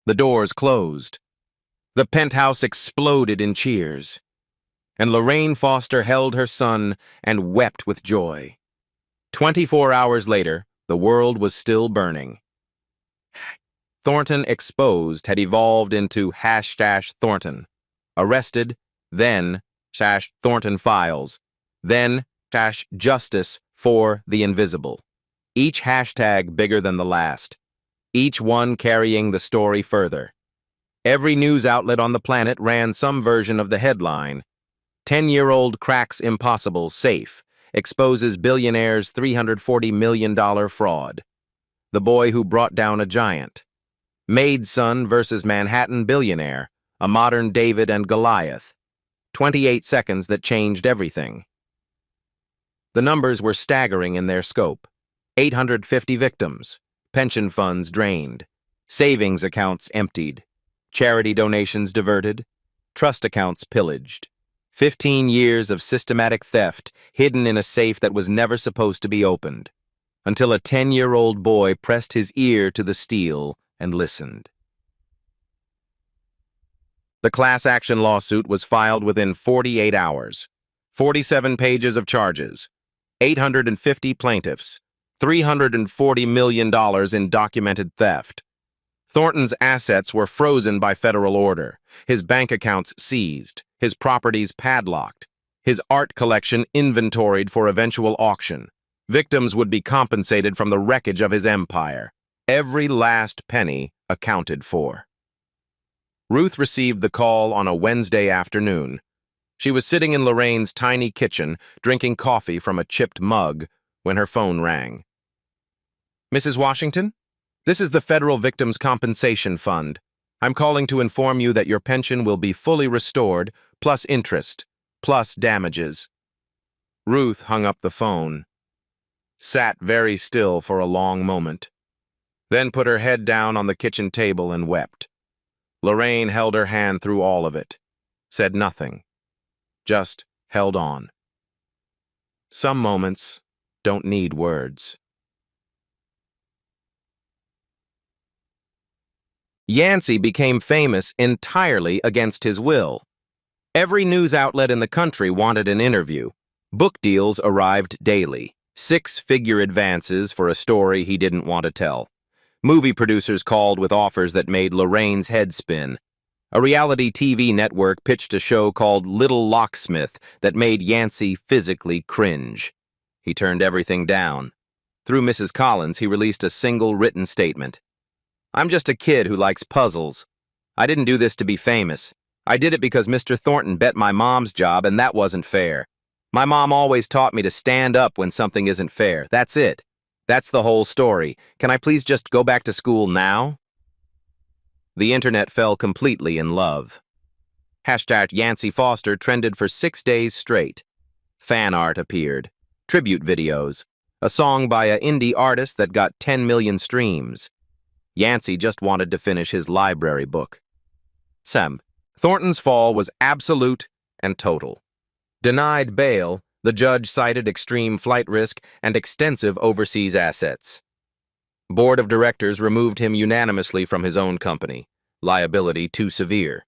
The doors closed. The penthouse exploded in cheers. And Lorraine Foster held her son and wept with joy. 24 hours later, the world was still burning. Thornton Exposed had evolved into #Thornton. Arrested, then #Thornton Files, then #Justice for the Invisible. Each hashtag bigger than the last. Each one carrying the story further. Every news outlet on the planet ran some version of the headline. 10-year-old cracks impossible safe, exposes billionaire's $340 million fraud. The boy who brought down a giant. Maid son versus Manhattan billionaire, a modern David and Goliath. 28 seconds that changed everything. The numbers were staggering in their scope. 850 victims, pension funds drained, savings accounts emptied, charity donations diverted, trust accounts pillaged. 15 years of systematic theft hidden in a safe that was never supposed to be opened, until a 10-year-old boy pressed his ear to the steel and listened. The class action lawsuit was filed within 48 hours. 47 pages of charges, 850 plaintiffs, $340 million in documented theft. Thornton's assets were frozen by federal order, his bank accounts seized, his properties padlocked, his art collection inventoried for eventual auction. Victims would be compensated from the wreckage of his empire. Every last penny accounted for. Ruth received the call on a Wednesday afternoon. She was sitting in Lorraine's tiny kitchen, drinking coffee from a chipped mug, when her phone rang. Mrs. Washington? This is the Federal Victims Compensation Fund. I'm calling to inform you that your pension will be fully restored, plus interest, plus damages. Ruth hung up the phone, sat very still for a long moment, then put her head down on the kitchen table and wept. Lorraine held her hand through all of it, said nothing, just held on. Some moments don't need words. Yancey became famous entirely against his will. Every news outlet in the country wanted an interview. Book deals arrived daily, six-figure advances for a story he didn't want to tell. Movie producers called with offers that made Lorraine's head spin. A reality TV network pitched a show called Little Locksmith that made Yancey physically cringe. He turned everything down. Through Mrs. Collins, he released a single written statement. "I'm just a kid who likes puzzles. I didn't do this to be famous. I did it because Mr. Thornton bet my mom's job, and that wasn't fair. My mom always taught me to stand up when something isn't fair. That's it. That's the whole story. Can I please just go back to school now?" The internet fell completely in love. Hashtag Yancey Foster trended for 6 days straight. Fan art appeared, tribute videos, a song by an indie artist that got 10 million streams. Yancey just wanted to finish his library book. Thornton's fall was absolute and total. Denied bail, the judge cited extreme flight risk and extensive overseas assets. Board of directors removed him unanimously from his own company. Liability too severe.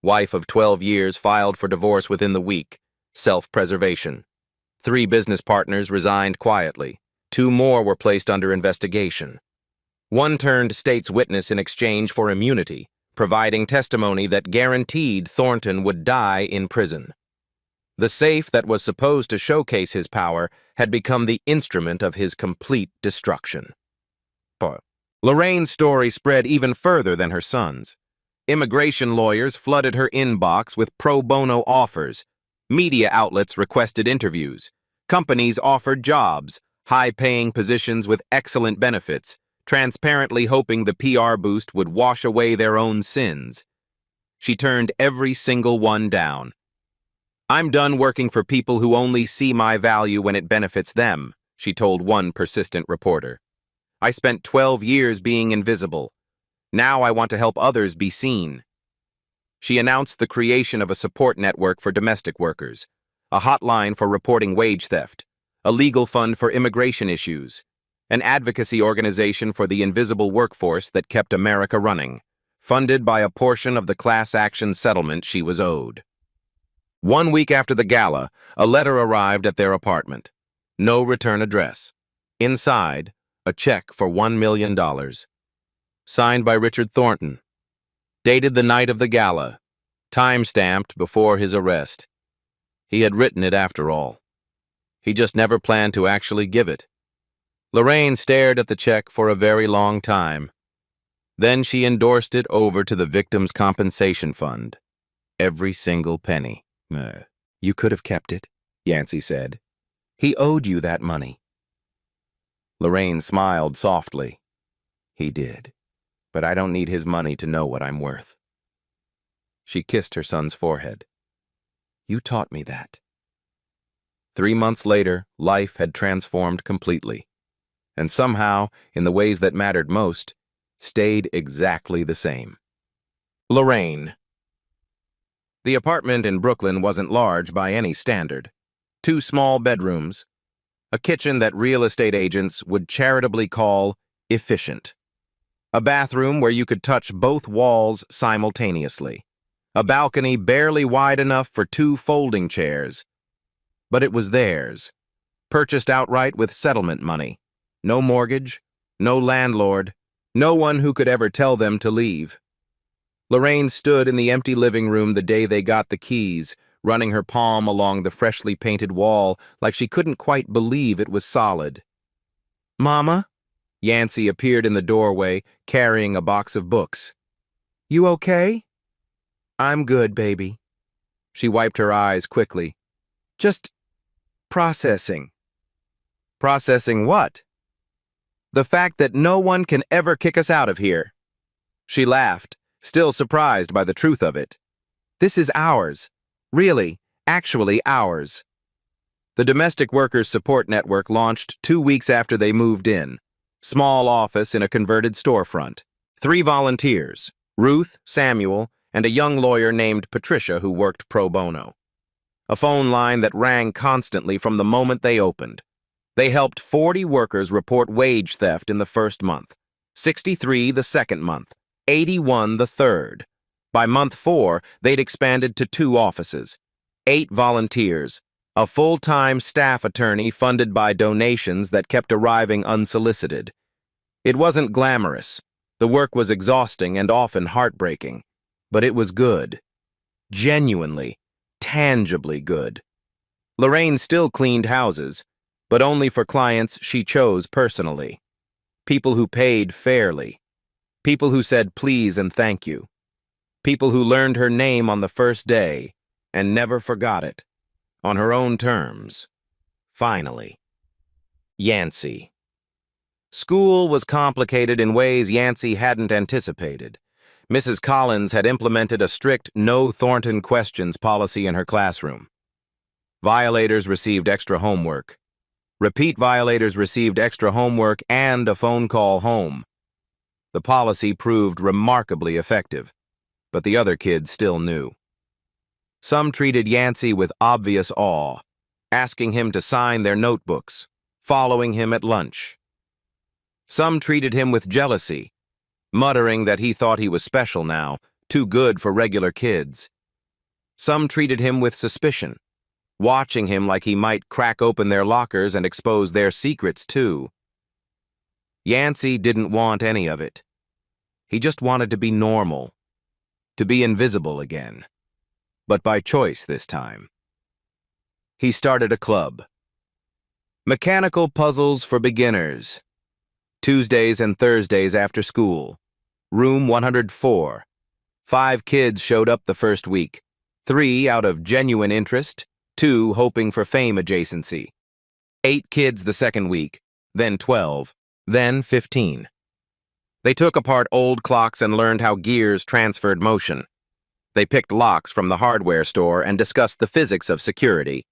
Wife of 12 years filed for divorce within the week. Self-preservation. 3 business partners resigned quietly. 2 more were placed under investigation. 1 turned state's witness in exchange for immunity, providing testimony that guaranteed Thornton would die in prison. The safe that was supposed to showcase his power had become the instrument of his complete destruction. Lorraine's story spread even further than her son's. Immigration lawyers flooded her inbox with pro bono offers. Media outlets requested interviews. Companies offered jobs, high-paying positions with excellent benefits, transparently hoping the PR boost would wash away their own sins. She turned every single one down. "I'm done working for people who only see my value when it benefits them," she told one persistent reporter. "I spent 12 years being invisible. Now I want to help others be seen." She announced the creation of a support network for domestic workers, a hotline for reporting wage theft, a legal fund for immigration issues, an advocacy organization for the invisible workforce that kept America running, funded by a portion of the class action settlement she was owed. 1 week after the gala, a letter arrived at their apartment. No return address. Inside, a check for $1 million. Signed by Richard Thornton. Dated the night of the gala. Time-stamped before his arrest. He had written it after all. He just never planned to actually give it. Lorraine stared at the check for a very long time. Then she endorsed it over to the Victims' Compensation Fund. Every single penny. "You could have kept it," Yancey said. "He owed you that money." Lorraine smiled softly. "He did, but I don't need his money to know what I'm worth." She kissed her son's forehead. "You taught me that." 3 months later, life had transformed completely, and somehow, in the ways that mattered most, stayed exactly the same. Lorraine. The apartment in Brooklyn wasn't large by any standard. 2 small bedrooms, a kitchen that real estate agents would charitably call efficient, a bathroom where you could touch both walls simultaneously, a balcony barely wide enough for 2 folding chairs. But it was theirs, purchased outright with settlement money. No mortgage, no landlord, no one who could ever tell them to leave. Lorraine stood in the empty living room the day they got the keys, running her palm along the freshly painted wall like she couldn't quite believe it was solid. "Mama?" Yancey appeared in the doorway, carrying a box of books. "You okay?" "I'm good, baby." She wiped her eyes quickly. "Just processing." "Processing what?" "The fact that no one can ever kick us out of here." She laughed, still surprised by the truth of it. "This is ours. Really, actually ours." The Domestic Workers Support Network launched 2 weeks after they moved in. Small office in a converted storefront. 3 volunteers, Ruth, Samuel, and a young lawyer named Patricia who worked pro bono. A phone line that rang constantly from the moment they opened. They helped 40 workers report wage theft in the first month, 63 the second month, 81 the third. By month 4, they'd expanded to 2 offices, 8 volunteers, a full-time staff attorney funded by donations that kept arriving unsolicited. It wasn't glamorous. The work was exhausting and often heartbreaking. But it was good. Genuinely, tangibly good. Lorraine still cleaned houses, but only for clients she chose personally. People who paid fairly. People who said please and thank you. People who learned her name on the first day and never forgot it. On her own terms. Finally. Yancey. School was complicated in ways Yancey hadn't anticipated. Mrs. Collins had implemented a strict no Thornton questions policy in her classroom. Violators received extra homework. Repeat violators received extra homework and a phone call home. The policy proved remarkably effective, but the other kids still knew. Some treated Yancey with obvious awe, asking him to sign their notebooks, following him at lunch. Some treated him with jealousy, muttering that he thought he was special now, too good for regular kids. Some treated him with suspicion, watching him like he might crack open their lockers and expose their secrets too. Yancey didn't want any of it. He just wanted to be normal, to be invisible again. But by choice this time. He started a club. Mechanical puzzles for beginners. Tuesdays and Thursdays after school. Room 104. 5 kids showed up the first week. 3 out of genuine interest, 2 hoping for fame adjacency. 8 kids the second week, then 12, then 15. They took apart old clocks and learned how gears transferred motion. They picked locks from the hardware store and discussed the physics of security.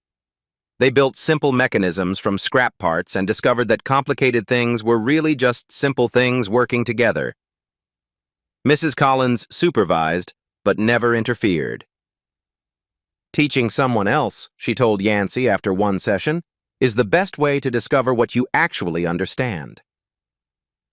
They built simple mechanisms from scrap parts and discovered that complicated things were really just simple things working together. Mrs. Collins supervised, but never interfered. Teaching someone else, she told Yancey after one session, is the best way to discover what you actually understand.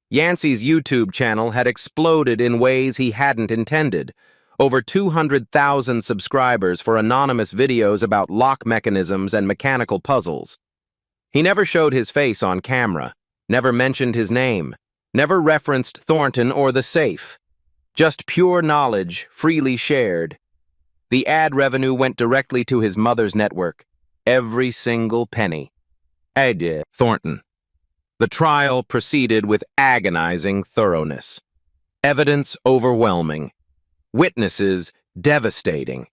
Yancey's YouTube channel had exploded in ways he hadn't intended. Over 200,000 subscribers for anonymous videos about lock mechanisms and mechanical puzzles. He never showed his face on camera, never mentioned his name, never referenced Thornton or the safe. Just pure knowledge, freely shared. The ad revenue went directly to his mother's network. Every single penny. Thornton. The trial proceeded with agonizing thoroughness. Evidence overwhelming. Witnesses devastating.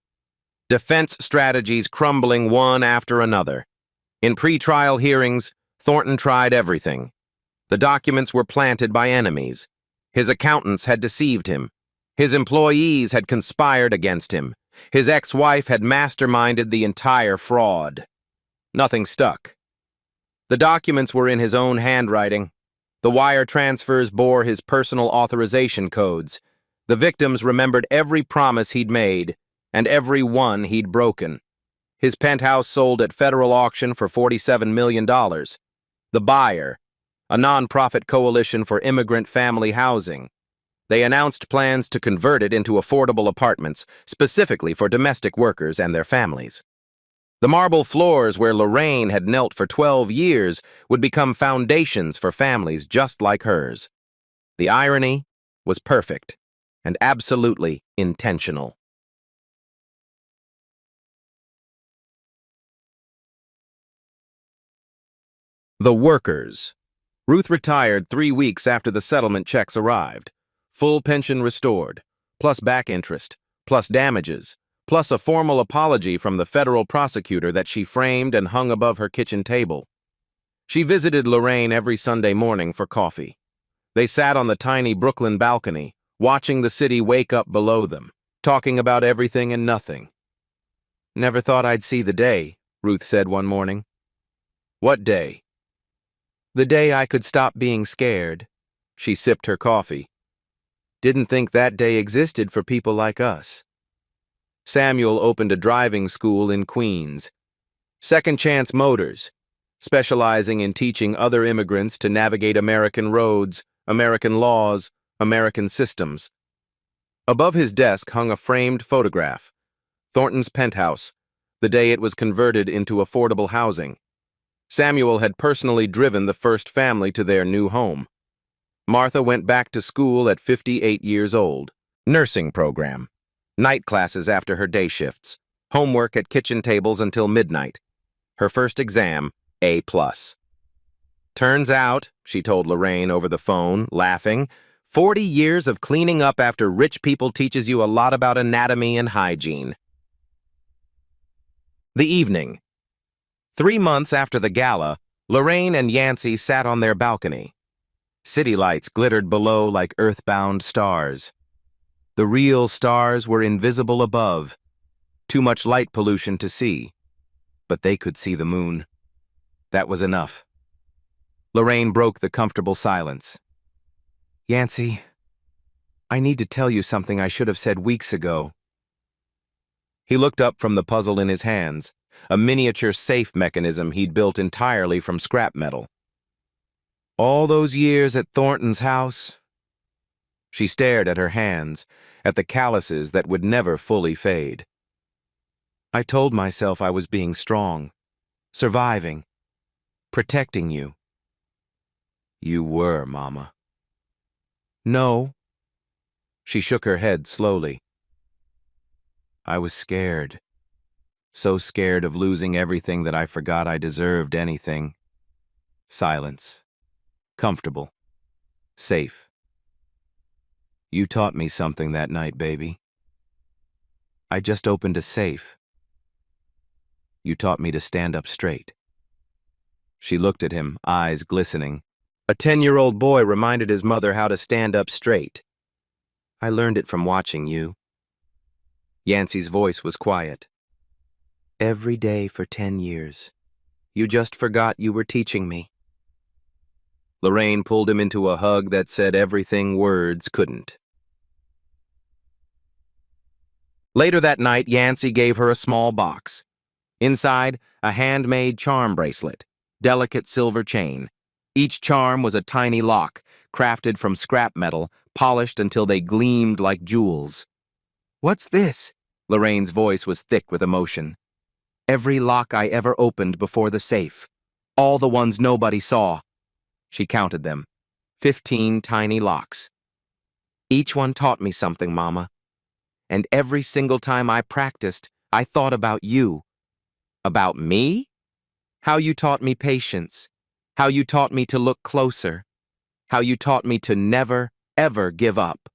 Defense strategies crumbling one after another. In pre-trial hearings, Thornton tried everything. The documents were planted by enemies. His accountants had deceived him. His employees had conspired against him. His ex-wife had masterminded the entire fraud. Nothing stuck. The documents were in his own handwriting. The wire transfers bore his personal authorization codes. The victims remembered every promise he'd made, and every one he'd broken. His penthouse sold at federal auction for $47 million. The buyer, a nonprofit coalition for immigrant family housing. They announced plans to convert it into affordable apartments, specifically for domestic workers and their families. The marble floors where Lorraine had knelt for 12 years would become foundations for families just like hers. The irony was perfect and absolutely intentional. The workers. Ruth retired 3 weeks after the settlement checks arrived. Full pension restored, plus back interest, plus damages, plus a formal apology from the federal prosecutor that she framed and hung above her kitchen table. She visited Lorraine every Sunday morning for coffee. They sat on the tiny Brooklyn balcony, watching the city wake up below them, talking about everything and nothing. "Never thought I'd see the day," Ruth said one morning. "What day?" "The day I could stop being scared." She sipped her coffee. "Didn't think that day existed for people like us." Samuel opened a driving school in Queens. Second Chance Motors, specializing in teaching other immigrants to navigate American roads, American laws, American systems. Above his desk hung a framed photograph, Thornton's penthouse, the day it was converted into affordable housing. Samuel had personally driven the first family to their new home. Martha went back to school at 58 years old. Nursing program. Night classes after her day shifts. Homework at kitchen tables until midnight. Her first exam, A+. Turns out, she told Lorraine over the phone, laughing, 40 years of cleaning up after rich people teaches you a lot about anatomy and hygiene. The evening. 3 months after the gala, Lorraine and Yancey sat on their balcony. City lights glittered below like earthbound stars. The real stars were invisible above. Too much light pollution to see. But they could see the moon. That was enough. Lorraine broke the comfortable silence. Yancey, I need to tell you something I should have said weeks ago. He looked up from the puzzle in his hands, a miniature safe mechanism he'd built entirely from scrap metal. All those years at Thornton's house. She stared at her hands, at the calluses that would never fully fade. I told myself I was being strong, surviving, protecting you. You were, Mama. No. She shook her head slowly. I was scared. So scared of losing everything that I forgot I deserved anything. Silence. Comfortable. Safe. You taught me something that night, baby. I just opened a safe. You taught me to stand up straight. She looked at him, eyes glistening. A 10-year-old boy reminded his mother how to stand up straight. I learned it from watching you. Yancey's voice was quiet. Every day for 10 years. You just forgot you were teaching me. Lorraine pulled him into a hug that said everything words couldn't. Later that night, Yancey gave her a small box. Inside, a handmade charm bracelet, delicate silver chain. Each charm was a tiny lock, crafted from scrap metal, polished until they gleamed like jewels. What's this? Lorraine's voice was thick with emotion. Every lock I ever opened before the safe. All the ones nobody saw. She counted them. 15 tiny locks. Each one taught me something, Mama. And every single time I practiced, I thought about you. About me? How you taught me patience. How you taught me to look closer. How you taught me to never, ever give up.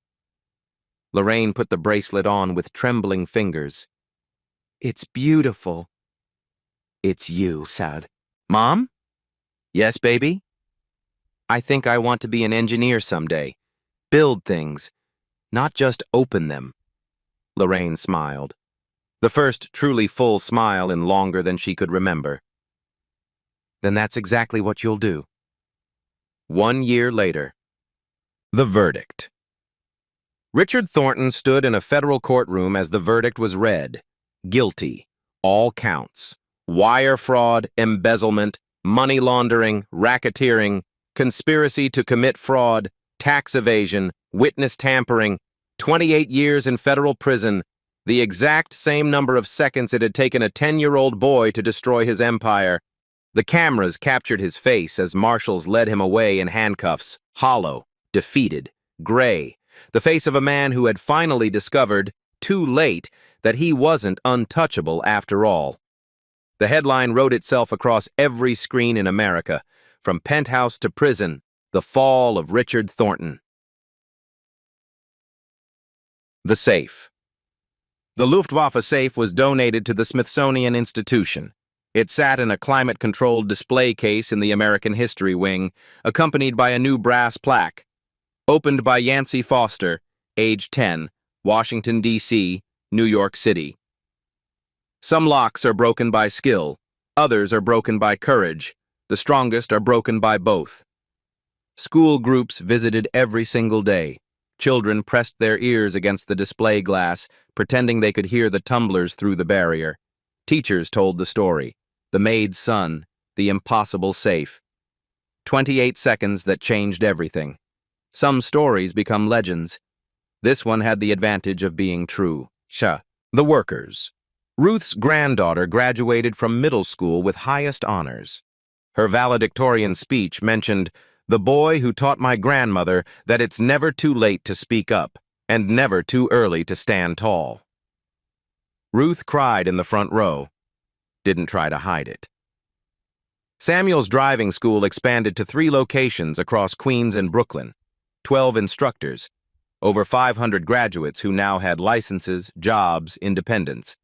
Lorraine put the bracelet on with trembling fingers. It's beautiful. It's you, Sad. Mom? Yes, baby? I think I want to be an engineer someday. Build things, not just open them. Lorraine smiled. The first truly full smile in longer than she could remember. Then that's exactly what you'll do. 1 year later. The verdict. Richard Thornton stood in a federal courtroom as the verdict was read. Guilty. All counts. Wire fraud, embezzlement, money laundering, racketeering, conspiracy to commit fraud, tax evasion, witness tampering, 28 years in federal prison, the exact same number of seconds it had taken a 10-year-old boy to destroy his empire. The cameras captured his face as marshals led him away in handcuffs, hollow, defeated, gray, the face of a man who had finally discovered, too late, that he wasn't untouchable after all. The headline wrote itself across every screen in America, from penthouse to prison, the fall of Richard Thornton. The safe. The Luftwaffe safe was donated to the Smithsonian Institution. It sat in a climate-controlled display case in the American History Wing, accompanied by a new brass plaque. Opened by Yancey Foster, age 10, Washington, D.C., New York City. Some locks are broken by skill, others are broken by courage, the strongest are broken by both. School groups visited every single day. Children pressed their ears against the display glass, pretending they could hear the tumblers through the barrier. Teachers told the story. The Maid's son, the impossible safe. 28 seconds that changed everything. Some stories become legends. This one had the advantage of being true. The workers. Ruth's granddaughter graduated from middle school with highest honors. Her valedictorian speech mentioned, "The boy who taught my grandmother that it's never too late to speak up and never too early to stand tall." Ruth cried in the front row. Didn't try to hide it. Samuel's driving school expanded to 3 locations across Queens and Brooklyn, 12 instructors, over 500 graduates who now had licenses, jobs, independence.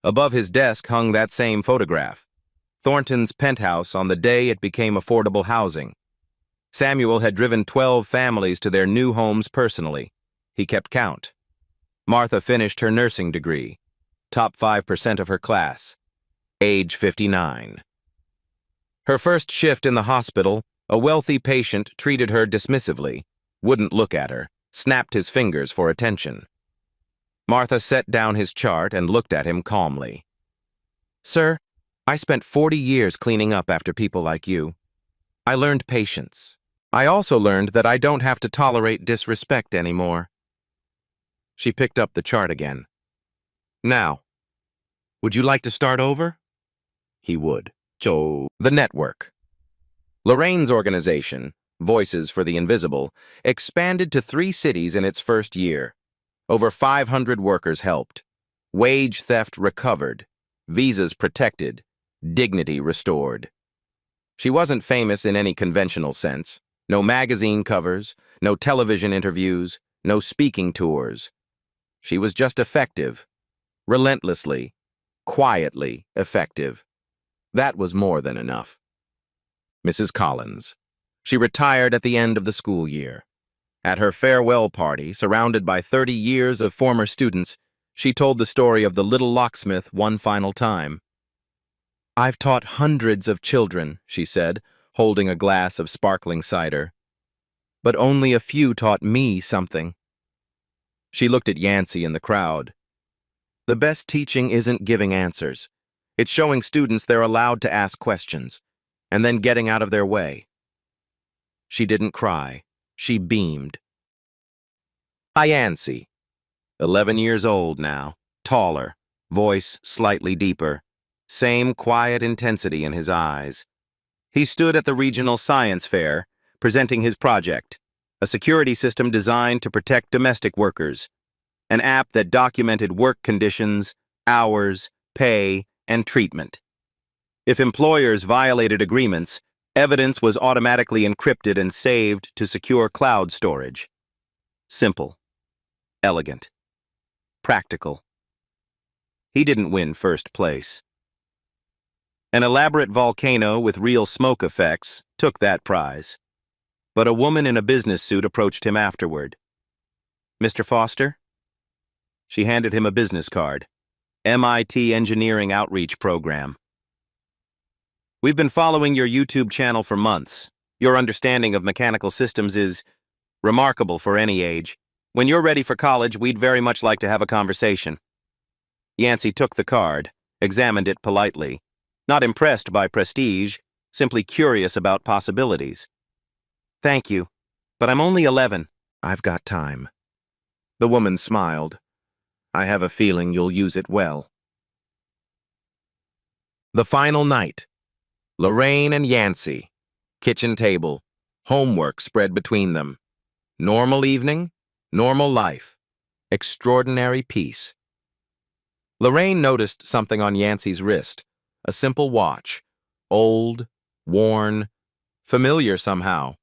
Above his desk hung that same photograph, Thornton's penthouse on the day it became affordable housing. Samuel had driven 12 families to their new homes personally. He kept count. Martha finished her nursing degree, top 5% of her class, age 59. Her first shift in the hospital, a wealthy patient treated her dismissively, wouldn't look at her, snapped his fingers for attention. Martha set down his chart and looked at him calmly. "Sir, I spent 40 years cleaning up after people like you. I learned patience. I also learned that I don't have to tolerate disrespect anymore." She picked up the chart again. "Now, would you like to start over?" He would. The network. Lorraine's organization, Voices for the Invisible, expanded to 3 cities in its first year. Over 500 workers helped. Wage theft recovered. Visas protected. Dignity restored. She wasn't famous in any conventional sense. No magazine covers, no television interviews, no speaking tours. She was just effective. Relentlessly, quietly effective. That was more than enough. Mrs. Collins. She retired at the end of the school year. At her farewell party, surrounded by 30 years of former students, she told the story of the little locksmith one final time. "I've taught hundreds of children," she said, holding a glass of sparkling cider. "But only a few taught me something." She looked at Yancey in the crowd. The best teaching isn't giving answers. It's showing students they're allowed to ask questions, and then getting out of their way. She didn't cry. She beamed. Yancey, 11 years old now, taller, voice slightly deeper, same quiet intensity in his eyes. He stood at the regional science fair, presenting his project, a security system designed to protect domestic workers, an app that documented work conditions, hours, pay, and treatment. If employers violated agreements, evidence was automatically encrypted and saved to secure cloud storage. Simple, elegant, practical. He didn't win first place. An elaborate volcano with real smoke effects took that prize. But a woman in a business suit approached him afterward. "Mr. Foster?" She handed him a business card. MIT Engineering Outreach Program. "We've been following your YouTube channel for months. Your understanding of mechanical systems is remarkable for any age. When you're ready for college, we'd very much like to have a conversation." Yancey took the card, examined it politely, not impressed by prestige, simply curious about possibilities. "Thank you, but I'm only 11. I've got time." The woman smiled. "I have a feeling you'll use it well." The final night. Lorraine and Yancey. Kitchen table. Homework spread between them. Normal evening. Normal life. Extraordinary peace. Lorraine noticed something on Yancey's wrist. A simple watch. Old, worn, familiar somehow.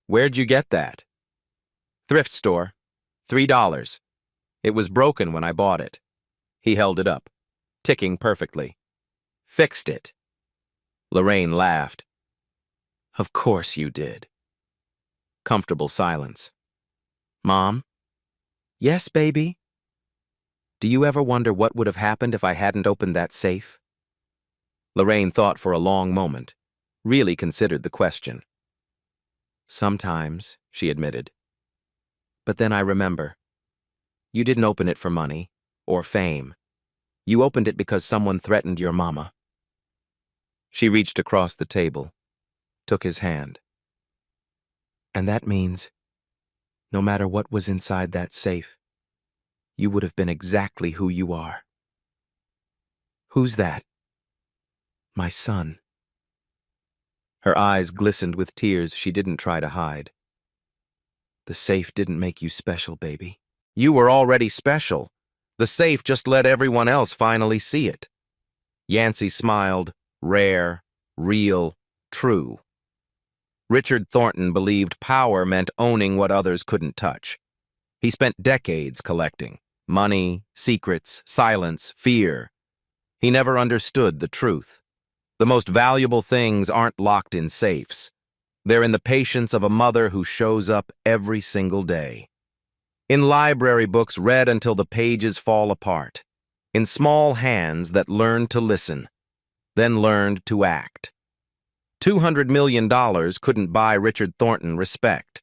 "Where'd you get that?" "Thrift store. $3. It was broken when I bought it." He held it up, ticking perfectly. "Fixed it." Lorraine laughed. "Of course you did." Comfortable silence. "Mom?" "Yes, baby?" "Do you ever wonder what would have happened if I hadn't opened that safe?" Lorraine thought for a long moment, really considered the question. "Sometimes," she admitted. "But then I remember. You didn't open it for money or fame. You opened it because someone threatened your mama." She reached across the table, took his hand. "And that means No matter what was inside that safe, you would have been exactly who you are. Who's that? My son. Her eyes glistened with tears she didn't try to hide. The safe didn't make you special, baby. You were already special. The safe just let everyone else finally see it. Yancey smiled, rare, real, true. Richard Thornton believed power meant owning what others couldn't touch. He spent decades collecting money, secrets, silence, fear. He never understood the truth. The most valuable things aren't locked in safes. They're in the patience of a mother who shows up every single day. In library books read until the pages fall apart. In small hands that learned to listen, then learned to act. $200 million couldn't buy Richard Thornton respect.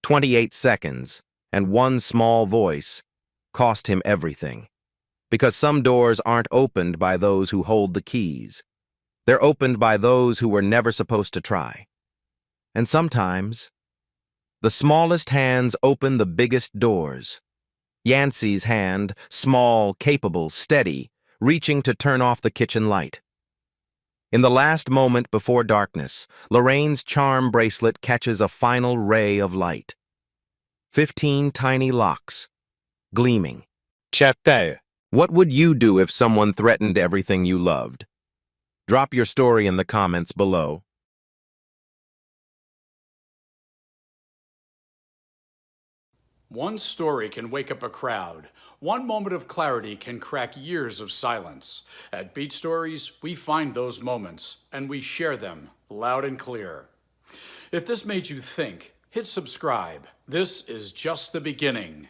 28 seconds and one small voice cost him everything. Because some doors aren't opened by those who hold the keys. They're opened by those who were never supposed to try. And sometimes, the smallest hands open the biggest doors. Yancey's hand, small, capable, steady, reaching to turn off the kitchen light. In the last moment before darkness, Lorraine's charm bracelet catches a final ray of light. 15 tiny locks, gleaming. Chapter. What would you do if someone threatened everything you loved? Drop your story in the comments below. One story can wake up a crowd. One moment of clarity can crack years of silence. At Beat Stories, we find those moments, and we share them loud and clear. If this made you think, hit subscribe. This is just the beginning.